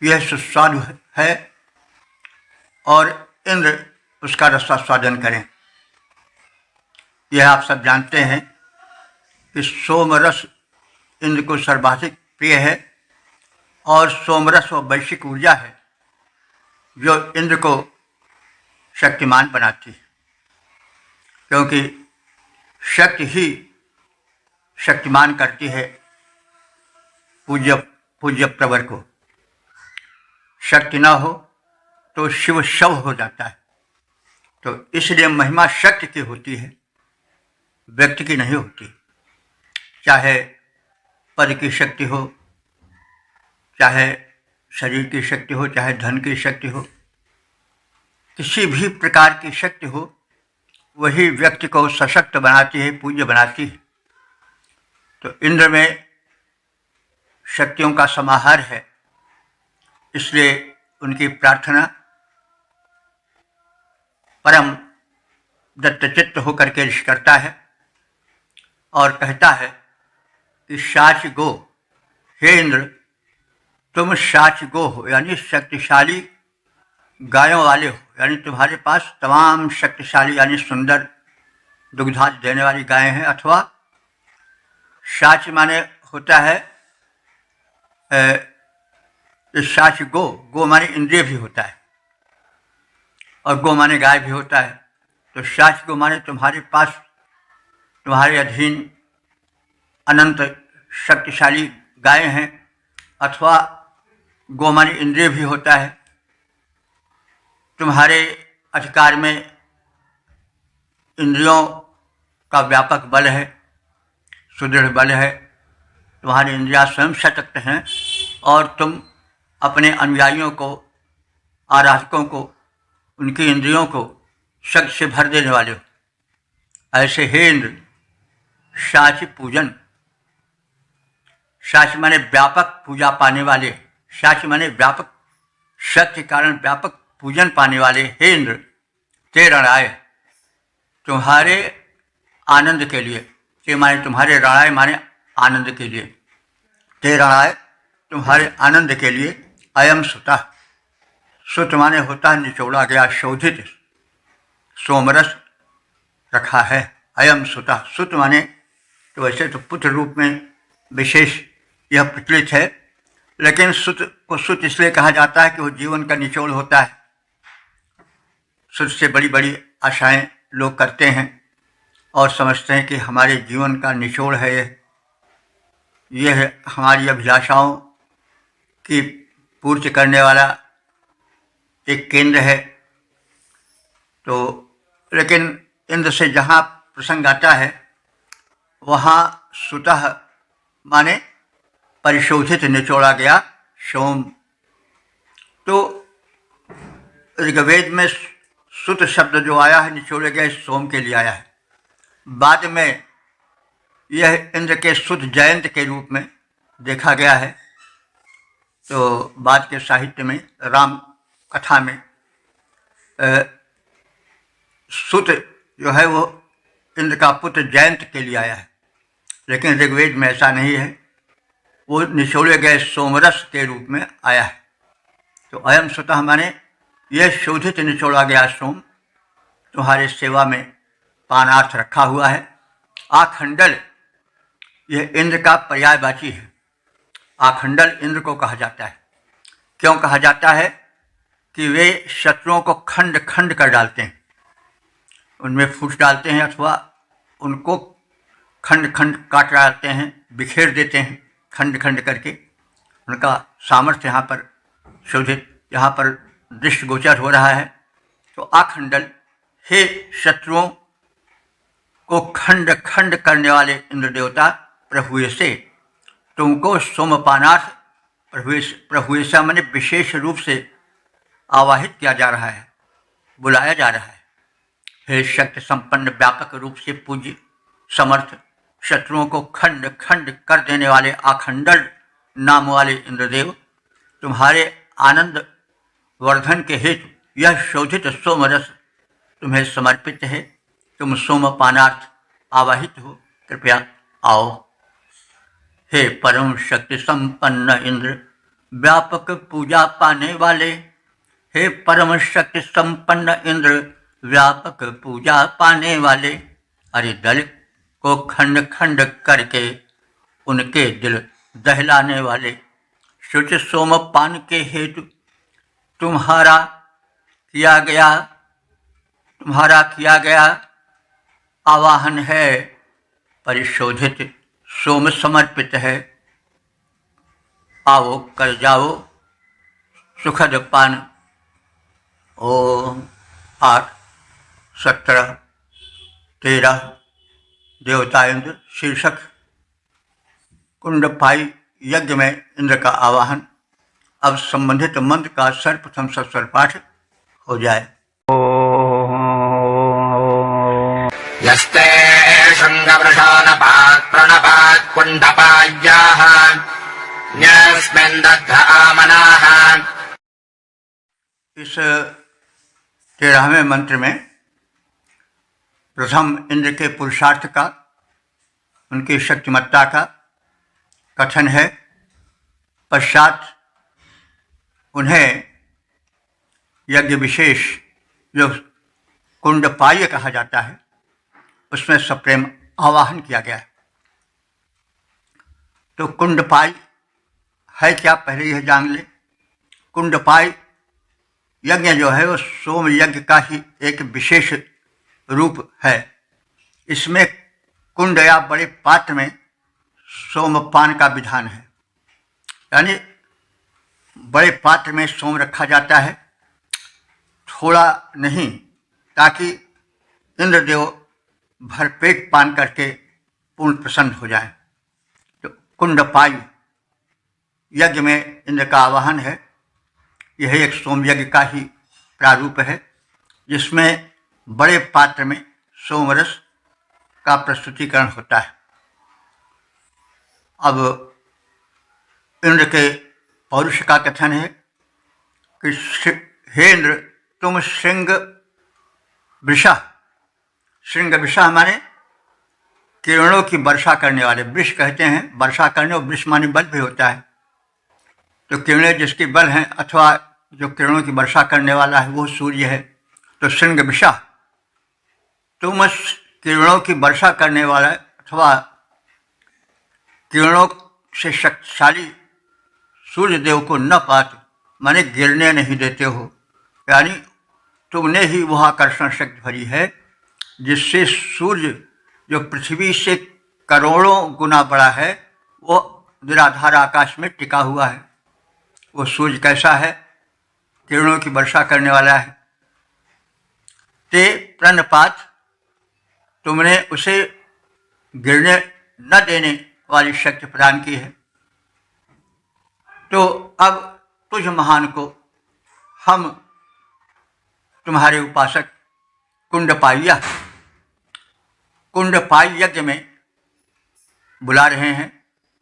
यह सुस्वादु है और इंद्र उसका रसास्वादन करें। यह आप सब जानते हैं कि सोमरस इंद्र को सर्वाधिक प्रिय है और सोमरस वह वैश्विक ऊर्जा है जो इंद्र को शक्तिमान बनाती है, क्योंकि शक्ति ही शक्तिमान करती है पूज्य प्रवर को। शक्ति न हो तो शिव शव हो जाता है। तो इसलिए महिमा शक्ति की होती है, व्यक्ति की नहीं होती। चाहे पद की शक्ति हो, चाहे शरीर की शक्ति हो, चाहे धन की शक्ति हो, किसी भी प्रकार की शक्ति हो, वही व्यक्ति को सशक्त बनाती है, पूज्य बनाती है। तो इंद्र में शक्तियों का समाहार है, इसलिए उनकी प्रार्थना परम दत्तचित्त होकर के ऋषि करता है और कहता है कि साच गो, हे इंद्र तुम साच गो हो, यानी शक्तिशाली गायों वाले हो, यानी तुम्हारे पास तमाम शक्तिशाली यानी सुंदर दुग्धाद देने वाली गायें हैं। अथवा साच माने होता है साच गो, गो माने इंद्रिय भी होता है और गो माने गाय भी होता है। तो साच गो माने तुम्हारे पास, तुम्हारे अधीन अनंत शक्तिशाली गायें हैं। अथवा गो माने इंद्रिय भी होता है, तुम्हारे अधिकार में इंद्रियों का व्यापक बल है, सुदृढ़ बल है, तुम्हारी इंद्रियां स्वयं सशक्त हैं और तुम अपने अनुयायियों को, आराधकों को, उनकी इंद्रियों को शक्ति से भर देने वाले हो। ऐसे हे इंद्र, साच पूजन, साच माने व्यापक पूजा पाने वाले, साच माने व्यापक शक्ति कारण व्यापक पूजन पाने वाले हे इंद्र, ते रणआय, तुम्हारे आनंद के लिए, ते माने तुम्हारे रणआय माने आनंद के लिए, ते रणआय तुम्हारे आनंद के लिए अयम सुता, सुत माने होता है निचोड़ा गया, शोधित सोमरस रखा है। अयम सुता, सुत माने तो वैसे तो पुत्र रूप में विशेष यह प्रचलित है, लेकिन सुत को सुत इसलिए कहा जाता है कि वो जीवन का निचोड़ होता है। सुत से बड़ी बड़ी आशाएं लोग करते हैं और समझते हैं कि हमारे जीवन का निचोड़ है यह है, हमारी अभिलाषाओं की पूर्ति करने वाला एक केंद्र है। तो लेकिन इंद्र से जहाँ प्रसंग आता है वहाँ सुतः माने परिशोधित, निचोड़ा गया सोम। तो ऋग्वेद में सुत शब्द जो आया है निचोड़े गए सोम के लिए आया है। बाद में यह इंद्र के सुत जयंत के रूप में देखा गया है। तो बाद के साहित्य में राम कथा में सुत जो है वो इंद्र का पुत्र जयंत के लिए आया है, लेकिन ऋग्वेद में ऐसा नहीं है, वो निचोड़े गए सोमरस के रूप में आया है। तो अयम सुतः माने यह शोधित निचोड़ा गया सोम तुम्हारे सेवा में पानार्थ रखा हुआ है। आखंडल यह इंद्र का पर्यायवाची है। आखंडल इंद्र को कहा जाता है। क्यों कहा जाता है? कि वे शत्रुओं को खंड खंड कर डालते हैं, उनमें फूट डालते हैं अथवा उनको खंड खंड काट डालते हैं, बिखेर देते हैं खंड खंड करके। उनका सामर्थ्य यहाँ पर शोधित, यहाँ पर दृष्टि गोचर हो रहा है। तो आखंडल, हे शत्रुओं को खंड खंड करने वाले इंद्र देवता, प्रभु से तुमको सोमपानार्थ, प्रभु से मैंने विशेष रूप से आवाहित किया जा रहा है, बुलाया जा रहा है। हे शक्ति संपन्न, व्यापक रूप से पूज्य, समर्थ, शत्रुओं को खंड खंड कर देने वाले आखंडल नाम वाले इंद्रदेव, तुम्हारे आनंद वर्धन के हेतु यह शोधित सोमरस तुम्हें समर्पित है। तुम सोमपानार्थ आवाहित हो, कृपया आओ। हे परम शक्ति संपन्न इंद्र, व्यापक पूजा पाने वाले, हे परम शक्ति संपन्न इंद्र, व्यापक पूजा पाने वाले, अरे दल को खंड खंड करके उनके दिल दहलाने वाले, शुच सोमपान के हेतु तुम्हारा किया गया आवाहन है, परिशोधित सोम समर्पित है। आओ कर जाओ सुखद पान। ओम 8, 17, 13 देवता इंद्र शीर्षक कुंडपाई यज्ञ में इंद्र का आवाहन। अब संबंधित मंत्र का सर्वप्रथम सस्वर पाठ हो जाए। यस्ते शृंगवृषानपात् प्रणपात् कुण्डपाय्याः न्यस्मिन् दग्धामनाः। इस 13वें मंत्र में प्रथम इंद्र के पुरुषार्थ का, उनकी शक्तिमत्ता का कथन है। पश्चात उन्हें यज्ञ विशेष जो कुंडपाय कहा जाता है उसमें सप्रेम आवाहन किया गया है। तो कुंडपाय है क्या, पहले यह जान ले। कुंडपाय यज्ञ जो है वो सोम यज्ञ का ही एक विशेष रूप है। इसमें कुंड या बड़े पात्र में सोमपान का विधान है, यानी बड़े पात्र में सोम रखा जाता है, थोड़ा नहीं, ताकि इंद्रदेव भरपेट पान करके पूर्ण प्रसन्न हो जाए। तो कुंडपाय यज्ञ में इंद्र का आवाहन है। यह एक सोम यज्ञ का ही प्रारूप है, जिसमें बड़े पात्र में सोमरस का प्रस्तुतिकरण होता है। अब इंद्र के पौरुष का कथन है कि हे इंद्र, तुम श्रृंग वृषा माने किरणों की वर्षा करने वाले, वृष कहते हैं वर्षा करने, और वृष माने बल भी होता है। तो किरणें जिसकी बल हैं अथवा जो किरणों की वर्षा करने वाला है वो सूर्य है। तो श्रृंग विषा, तुम किरणों की वर्षा करने वाला अथवा किरणों से शक्तिशाली सूर्य देव को न पाते, माने गिरने नहीं देते हो, यानी तुमने ही वह आकर्षण शक्ति भरी है जिससे सूर्य जो पृथ्वी से करोड़ों गुना बड़ा है वो निराधार आकाश में टिका हुआ है। वो सूर्य कैसा है? किरणों की वर्षा करने वाला है। ते प्रणपात, तुमने उसे गिरने न देने वाली शक्ति प्रदान की है। तो अब तुझ महान को हम तुम्हारे उपासक कुंडपाई यज्ञ में बुला रहे हैं,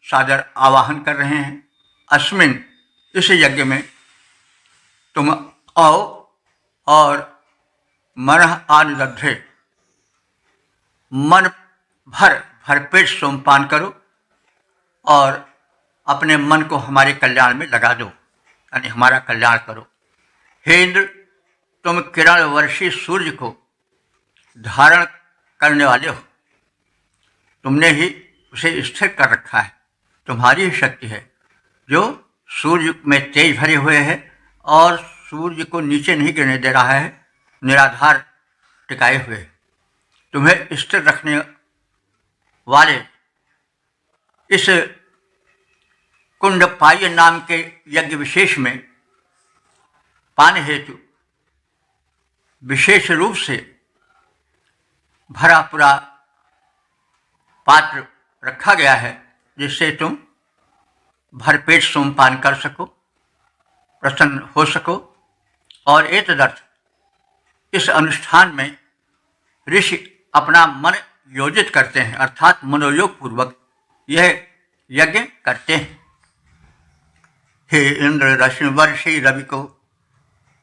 सादर आवाहन कर रहे हैं। अस्मिन, इस यज्ञ में तुम आओ और मन आनंदे, मन भरपेट सोमपान करो और अपने मन को हमारे कल्याण में लगा दो, यानी हमारा कल्याण करो। हे इंद्र, तुम किरण वर्षी सूर्य को धारण करने वाले हो, तुमने ही उसे स्थिर कर रखा है। तुम्हारी ही शक्ति है जो सूर्य में तेज भरे हुए है और सूर्य को नीचे नहीं गिरने दे रहा है, निराधार टिकाए हुए। तुम्हें स्थिर रखने वाले इस कुंडपाई नाम के यज्ञ विशेष में पान हेतु विशेष रूप से भरा पूरा पात्र रखा गया है, जिससे तुम भरपेट सोमपान कर सको, प्रसन्न हो सको। और एतदर्थ इस अनुष्ठान में ऋषि अपना मन योजित करते हैं, अर्थात मनोयोग पूर्वक यह यज्ञ करते हैं। हे इंद्र, रश्मि वर्षी रवि को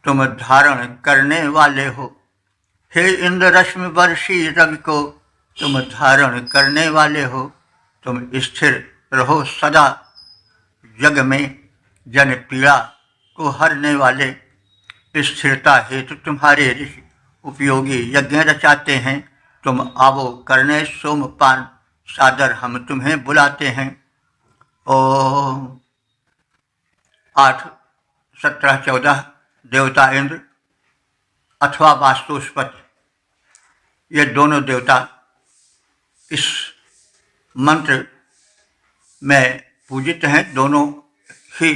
तुम धारण करने वाले हो। हे इंद्र, रश्मि वर्षी रवि को तुम धारण करने वाले हो। तुम स्थिर रहो सदा जग में, जन पीड़ा को हरने वाले। स्थिरता हेतु तुम्हारे ऋषि उपयोगी यज्ञ रचाते हैं। तुम आवो करने सोमपान, सादर हम तुम्हें बुलाते हैं। ओम 8, 17, 14 देवता इंद्र अथवा वास्तुस्पति, ये दोनों देवता इस मंत्र में पूजित हैं। दोनों ही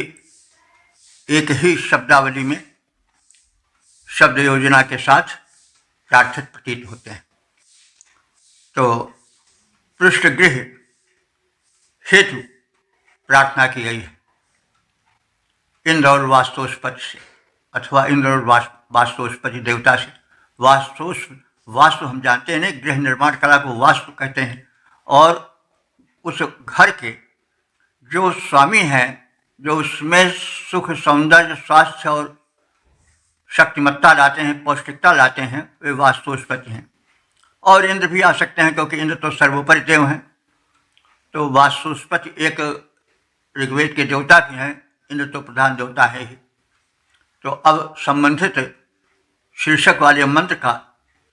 एक ही शब्दावली में शब्द योजना के साथ प्रार्थित प्रतीत होते हैं। तो पृष्ठगृह हेतु प्रार्थना की गई है इंद्र और वास्तुस्पति से, अथवा इंद्र और वास्तुस्पति देवता से। वास्तु हम जानते हैं, गृह निर्माण कला को वास्तु कहते हैं। और उस घर के जो स्वामी हैं, जो उसमें सुख, सौंदर्य, स्वास्थ्य और शक्तिमत्ता लाते हैं, पौष्टिकता लाते हैं, वे वास्तुस्पति हैं। और इंद्र भी आ सकते हैं, क्योंकि इंद्र तो सर्वोपरि देव हैं। तो वास्तुस्पति एक ऋग्वेद के देवता भी हैं, इंद्र तो प्रधान देवता है ही। तो अब संबंधित शीर्षक वाले मंत्र का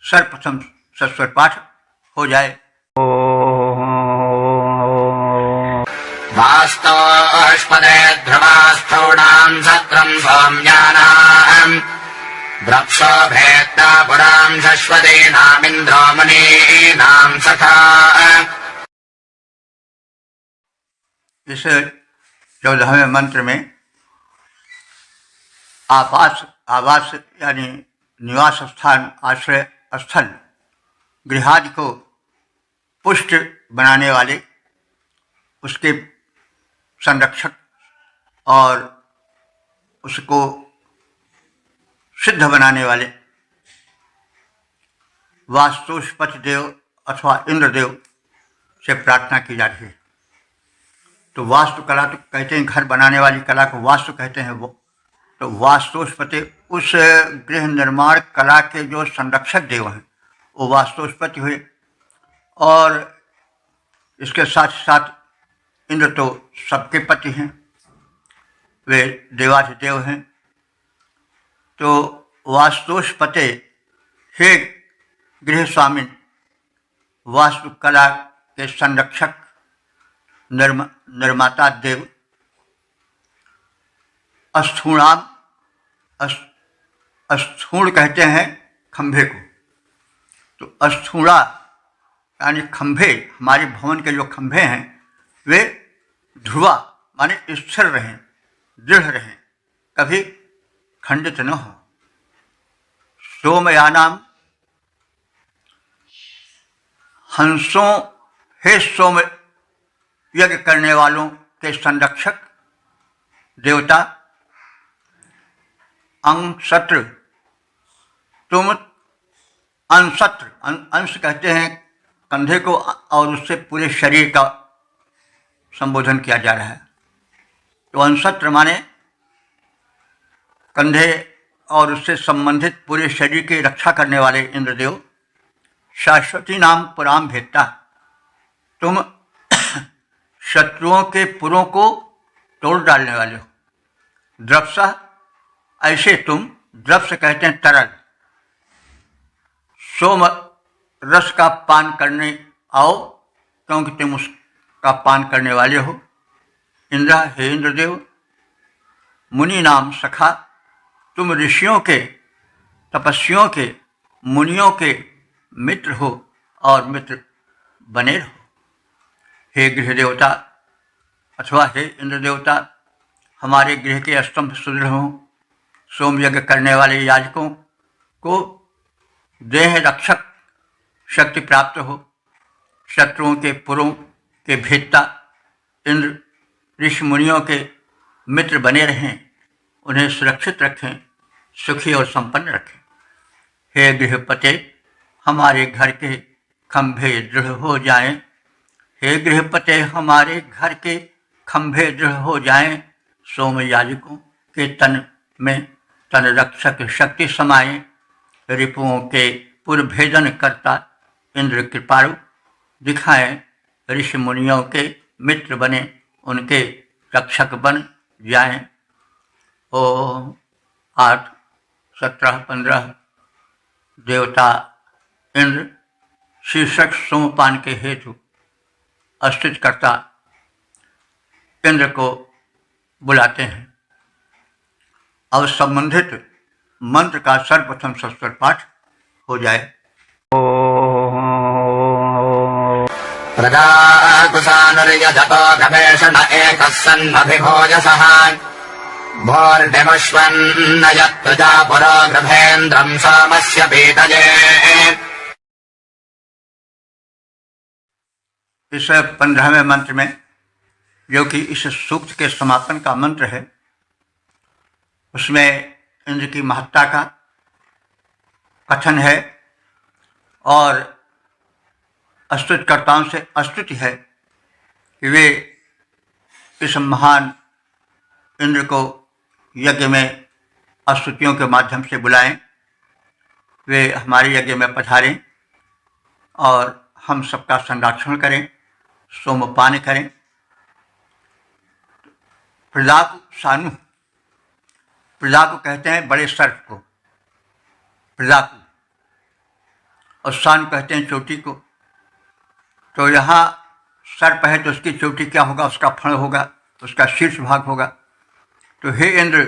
सर्वप्रथम सस्वर पाठ हो जाए। वास्तोष्पदे ध्रुवास्थूणां सत्रं सौम्यानां द्रक्षो भेत्ता पुरां शश्वतीनामिन्द्रो मुनीनां सखा। इस 14वें मंत्र में आवास यानी निवास स्थान, आश्रय स्थल, गृहादि को पुष्ट बनाने वाले, उसके संरक्षक और उसको सिद्ध बनाने वाले वास्तुस्पति देव अथवा इंद्रदेव से प्रार्थना की जा रही है। तो वास्तु कला तो कहते हैं, घर बनाने वाली कला को वास्तु कहते हैं। वो तो वास्तुस्पति उस गृह निर्माण कला के जो संरक्षक देव हैं वो वास्तुस्पति हुए। और इसके साथ साथ इंद्र तो सबके पति हैं, वे देवाधिदेव हैं। तो वास्तुष्पते, हे गृह स्वामी, वास्तुकला के संरक्षक, निर्माता देव, स्थूणाम, स्थूण कहते हैं खंभे को, तो स्थूणा यानी खंभे, हमारे भवन के जो खंभे हैं वे ध्रुवा माने स्थिर रहें, दृढ़ रहें, कभी खंडित न हो। सोमयानाम, हंसों, हे सोम यज्ञ करने वालों के संरक्षक देवता, अंशत्र, तुम अंशत्र, अंश कहते हैं कंधे को और उससे पूरे शरीर का संबोधन किया जा रहा है। तो अंशत्र माने कंधे और उससे संबंधित पूरे शरीर की रक्षा करने वाले इंद्रदेव, शाश्वती नाम पुराम भेदता, तुम शत्रुओं के पुरों को तोड़ डालने वाले हो। द्रप्सा, ऐसे तुम, द्रप्स कहते हैं तरल, सोम रस का पान करने आओ, क्योंकि तुम उसका पान करने वाले हो। इंद्र, हे इंद्रदेव, मुनि नाम सखा, तुम ऋषियों के, तपस्वियों के, मुनियों के मित्र हो और मित्र बने रहो। हे गृह देवता अथवा हे इंद्र देवता, हमारे गृह के स्तंभ सुदृढ़ हों, सोम यज्ञ करने वाले याजकों को देह रक्षक शक्ति प्राप्त हो, शत्रुओं के पुरों के भेदता इंद्र ऋषि मुनियों के मित्र बने रहें, उन्हें सुरक्षित रखें, सुखी और संपन्न रखें। हे गृहपते, हमारे घर के खंभे दृढ़ हो जाएं। हे गृहपते, हमारे घर के खंभे दृढ़ हो जाएं। सोम याजकों के तन में तन रक्षक शक्ति समाए। रिपुओं के पुरभेदन करता इंद्र कृपालु दिखाएं। ऋषि मुनियों के मित्र बने, उनके रक्षक बन जाएं। ओम 8, 17, 15 देवता इंद्र शीर्षक सोमपान के हेतु अस्तित्वकर्ता इंद्र को बुलाते हैं। अब संबंधित मंत्र का सर्वप्रथम संस्कृत पाठ हो जाए। प्रजाकुशानुर्यजतो गवेषण एकः सन्नभिभोजसः भोर्डिमश्वन्न यत्प्रजा पुरो गृभेन्द्रं सोमस्य पीतये। इस 15वें मंत्र में, जो कि इस सूक्त के समापन का मंत्र है, उसमें इंद्र की महत्ता का कथन है और स्तुतिकर्ताओं से स्तुति है कि वे इस महान इंद्र को यज्ञ में स्तुतियों के माध्यम से बुलाएं, वे हमारे यज्ञ में पधारें और हम सबका संरक्षण करें, सोमपान करें। प्रजाकु सानु, प्रजा को कहते हैं बड़े सर्प को, प्रजाकु, और सान कहते हैं चोटी को। तो यहाँ सर्प है तो उसकी चोटी क्या होगा? उसका फण होगा, उसका शीर्ष भाग होगा। तो हे इंद्र,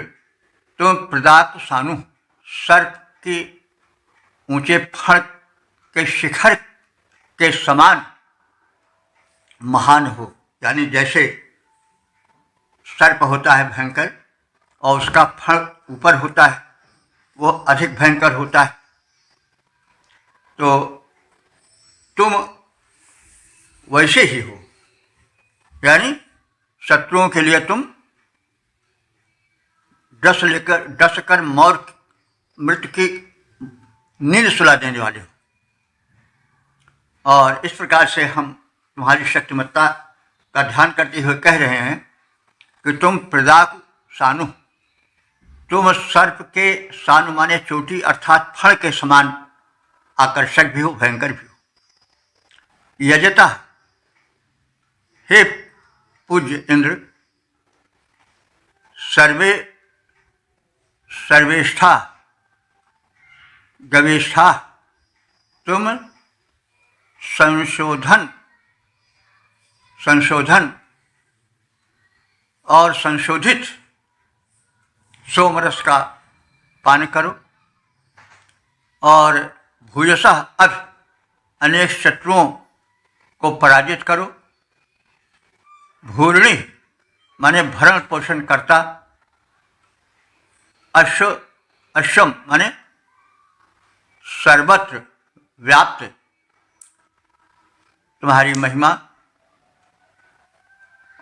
तुम प्रजाकु सानु, सर्प की ऊंचे फण के शिखर के समान महान हो। यानी जैसे सर्प होता है भयंकर और उसका फण ऊपर होता है, वो अधिक भयंकर होता है, तो तुम वैसे ही हो। यानी शत्रुओं के लिए तुम डस कर मृत्यु की नींद सुला देने वाले हो। और इस प्रकार से हम तुम्हारी शक्तिमत्ता का ध्यान करते हुए कह रहे हैं कि तुम प्रजाकु सानु, तुम सर्प के सानु माने चोटी अर्थात फण के समान आकर्षक भी हो, भयंकर भी हो। यजता, हे पूज्य इंद्र, सर्वेष्ठा गवेषा, तुम संशोधन और संशोधित सोमरस का पान करो और भूयसा अब अनेक शत्रुओं को पराजित करो। भूरणी माने भरण पोषण करता, अश्वम माने सर्वत्र व्याप्त तुम्हारी महिमा,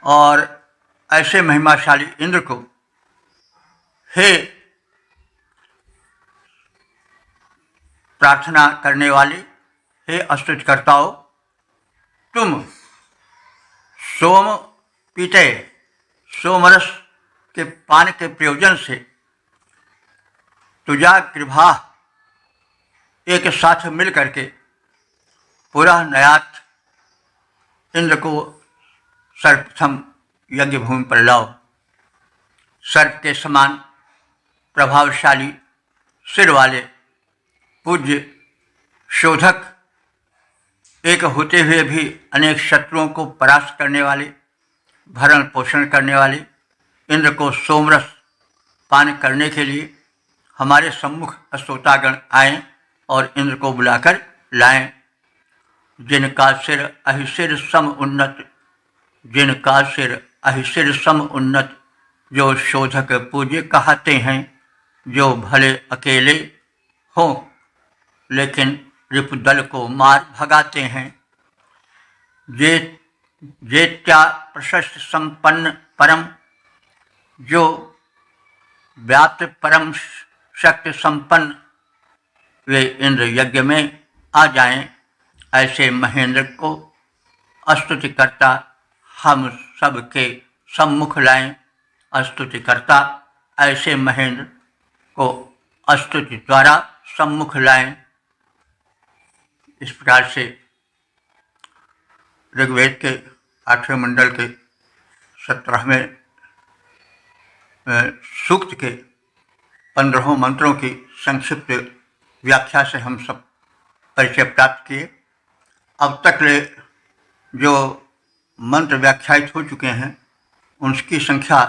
और ऐसे महिमाशाली इंद्र को हे प्रार्थना करने वाले, हे स्तुतिकर्ताओं, तुम सोम पीते सोमरस के पान के प्रयोजन से तुजा कृभा एक साथ मिल करके पूरा नयात इंद्र को सर्वप्रथम यज्ञ भूमि पर लाओ। सर्प के समान प्रभावशाली सिर वाले पूज्य शोधक, एक होते हुए भी अनेक शत्रुओं को परास्त करने वाले, भरण पोषण करने वाले इंद्र को सोमरस पान करने के लिए हमारे सम्मुख श्रोतागण आए और इंद्र को बुलाकर लाएं। जिनका सिर अहिसिर सम उन्नत, जिनका सिर अहिसिर सम उन्नत, जो शोधक पूज्य कहते हैं, जो भले अकेले हों लेकिन रिपुदल को मार भगाते हैं। जेत्या प्रशस्त संपन्न परम, जो व्याप्त परम शक्ति संपन्न, वे इंद्र यज्ञ में आ जाएं। ऐसे महेंद्र को स्तुतिकर्ता हम सबके सम्मुख लाएं। स्तुतिकर्ता ऐसे महेंद्र को स्तुति द्वारा सम्मुख लाएं। इस प्रकार से ऋग्वेद के 8वें मंडल के 17वें सूक्त के 15 मंत्रों की संक्षिप्त व्याख्या से हम सब परिचय प्राप्त किए। अब तक ले जो मंत्र व्याख्यायित हो चुके हैं उनकी संख्या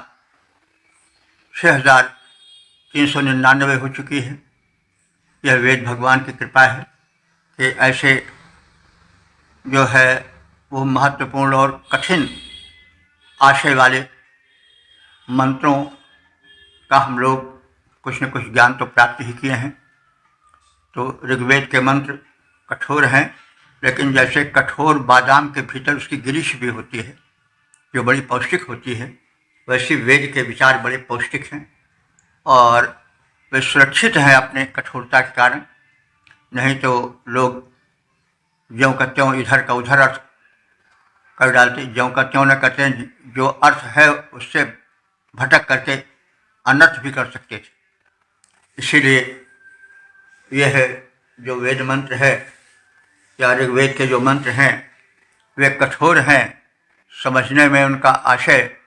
6399 हो चुकी है। यह वेद भगवान की कृपा है कि ऐसे जो है वो महत्वपूर्ण और कठिन आशय वाले मंत्रों का हम लोग कुछ न कुछ ज्ञान तो प्राप्त ही किए हैं। तो ऋग्वेद के मंत्र कठोर हैं, लेकिन जैसे कठोर बादाम के भीतर उसकी गिरीश भी होती है जो बड़ी पौष्टिक होती है, वैसे वेद के विचार बड़े पौष्टिक हैं और वे सुरक्षित हैं अपने कठोरता के कारण। नहीं तो लोग ज्यों का त्यों इधर का उधर अर्थ कर डालते, ज्यों का त्यों न करते हैं, जो अर्थ है उससे भटक करके अनर्थ भी कर सकते थे। इसीलिए यह जो वेद मंत्र है या ऋग्वेद के जो मंत्र हैं वे कठोर हैं। समझने में उनका आशय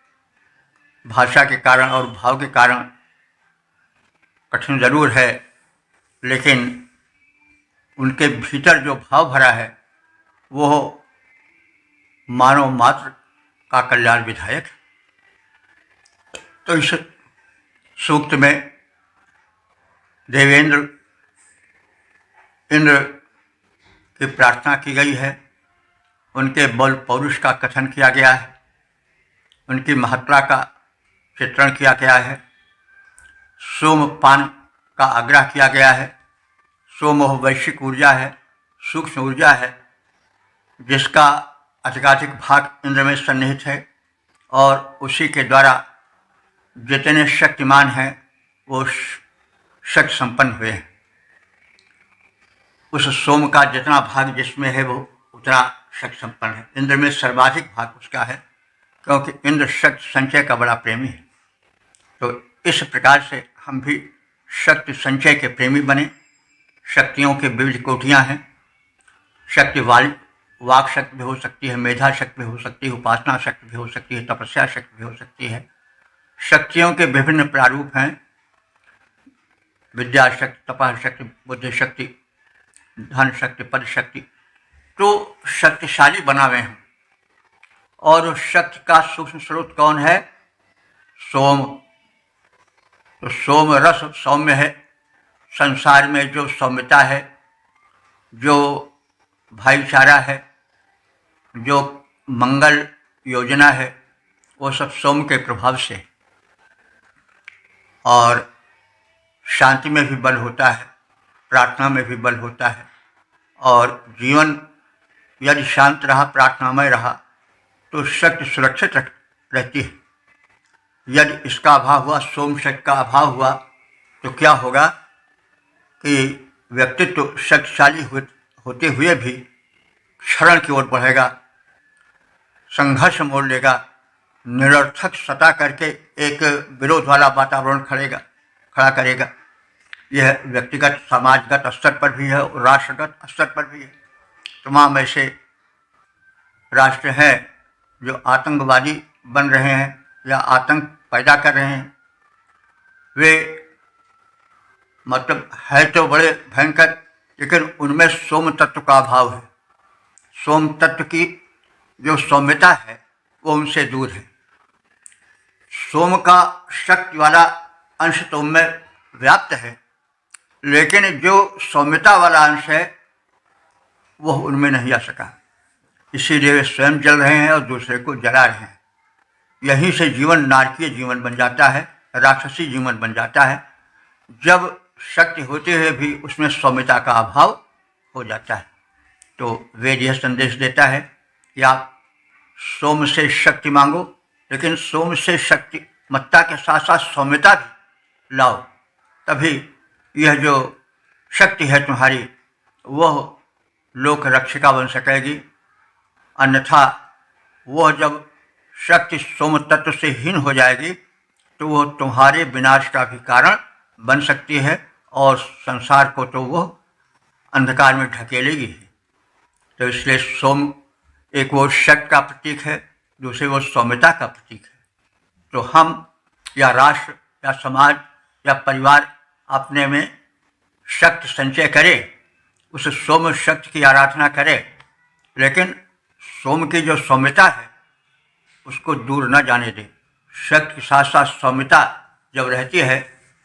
भाषा के कारण और भाव के कारण कठिन जरूर है, लेकिन उनके भीतर जो भाव भरा है वो मानव मात्र का कल्याण विधायक। तो इस सूक्त में देवेंद्र इंद्र की प्रार्थना की गई है, उनके बल पौरुष का कथन किया गया है, उनकी महत्ता का चित्रण किया गया है, सोमपान का आग्रह किया गया है। सोम वैश्विक ऊर्जा है, सूक्ष्म ऊर्जा है, जिसका अधिकाधिक भाग इंद्र में सन्निहित है और उसी के द्वारा जितने शक्तिमान हैं वो शक्ति संपन्न हुए हैं। उस सोम का जितना भाग जिसमें है वो उतना शक्ति संपन्न है। इंद्र में सर्वाधिक भाग उसका है, क्योंकि इंद्र शक्ति संचय का बड़ा प्रेमी है। तो इस प्रकार से हम भी शक्ति संचय के प्रेमी बने। शक्तियों के विविध कोटियाँ हैं। शक्ति वाक शक्ति भी हो सकती है, मेधा शक्ति भी हो सकती है, उपासना शक्ति भी हो सकती है, तपस्या शक्ति भी हो सकती है। शक्तियों के विभिन्न प्रारूप हैं। विद्या शक्ति, तपः शक्ति, बुद्धि शक्ति, धन शक्ति, पद शक्ति, तो शक्तिशाली बनावे हम। और उस शक्ति का सूक्ष्म स्रोत कौन है? सोम। तो सोम रस सौम्य है। संसार में जो सौम्यता है, जो भाईचारा है, जो मंगल योजना है, वो सब सोम के प्रभाव से। और शांति में भी बल होता है, प्रार्थना में भी बल होता है। और जीवन यदि शांत रहा, प्रार्थनामय रहा, तो शक्ति सुरक्षित रहती है। यदि इसका अभाव हुआ, सोम शक्ति का अभाव हुआ, तो क्या होगा कि व्यक्तित्व शक्तिशाली होते हुए भी क्षरण की ओर बढ़ेगा, संघर्ष मोड़ लेगा, निरर्थक सता करके एक विरोध वाला वातावरण खड़ा करेगा। यह व्यक्तिगत समाजगत स्तर पर भी है और राष्ट्रगत स्तर पर भी है। तमाम ऐसे राष्ट्र हैं जो आतंकवादी बन रहे हैं या आतंक पैदा कर रहे हैं। वे मतलब है तो बड़े भयंकर, लेकिन उनमें सोम तत्व का अभाव है। सोम तत्व की जो सौम्यता है वो उनसे दूर है। सोम का शक्ति वाला अंश तो उनमें व्याप्त है, लेकिन जो सौम्यता वाला अंश है वह उनमें नहीं आ सका। इसीलिए वे स्वयं जल रहे हैं और दूसरे को जला रहे हैं। यहीं से जीवन नारकीय जीवन बन जाता है, राक्षसी जीवन बन जाता है, जब शक्ति होते हुए भी उसमें सौम्यता का अभाव हो जाता है। तो वेद यह संदेश देता है कि आप सोम से शक्ति मांगो, लेकिन सोम से शक्ति मत्ता के साथ साथ सौम्यता भी लाओ, तभी यह जो शक्ति है तुम्हारी वह लोक रक्षिका बन सकेगी। अन्यथा वह जब शक्ति सोम तत्व से हीन हो जाएगी तो वह तुम्हारे विनाश का भी कारण बन सकती है और संसार को तो वह अंधकार में ढकेलेगी। तो इसलिए सोम एक वो शक्ति का प्रतीक है, दूसरे वो सौम्यता का प्रतीक है। तो हम या राष्ट्र या समाज या परिवार अपने में शक्ति संचय करे, उस सोम शक्ति की आराधना करे, लेकिन सोम की जो सौम्यता है उसको दूर न जाने दे। शक्ति के साथ साथ सौम्यता जब रहती है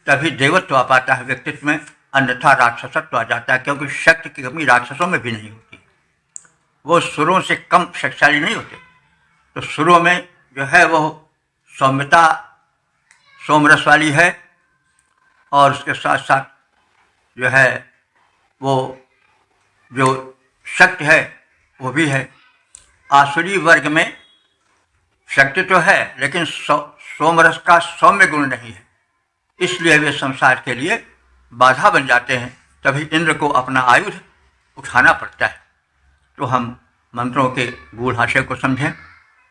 तभी देवत्व आ पाता है व्यक्तित्व में, अन्यथा राक्षसत्व आ जाता है। क्योंकि शक्ति की कमी राक्षसों में भी नहीं होती, वो सुरों से कम शक्तिशाली नहीं होते। तो सुरों में जो है वह सौम्यता सोमरस वाली है, और उसके साथ साथ जो है वो जो शक्ति है वो भी है। आसुरी वर्ग में शक्ति तो है, लेकिन सोमरस का सौम्य गुण नहीं है, इसलिए वे संसार के लिए बाधा बन जाते हैं। तभी इंद्र को अपना आयुध उठाना पड़ता है। तो हम मंत्रों के गूढ़ाशय को समझें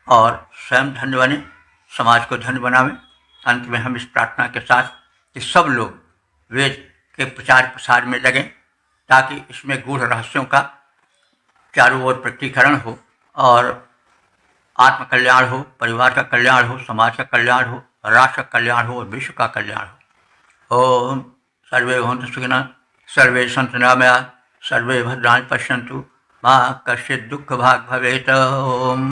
और स्वयं धन्य बने, समाज को धन्य बनावें। अंत में हम इस प्रार्थना के साथ कि सब लोग वेद के प्रचार प्रसार में लगें, ताकि इसमें गूढ़ रहस्यों का चारों ओर प्रकटीकरण हो और आत्म कल्याण हो, परिवार का कल्याण हो, समाज का कल्याण हो, राष्ट्र का कल्याण हो और विश्व का कल्याण हो। ओम सर्वे भवन्तु सुखिनः, सर्वे सन्तु निरामयाः, सर्वे भद्राणि पश्यन्तु, मा कश्चित् दुःखभाग् भवेत्। ओम।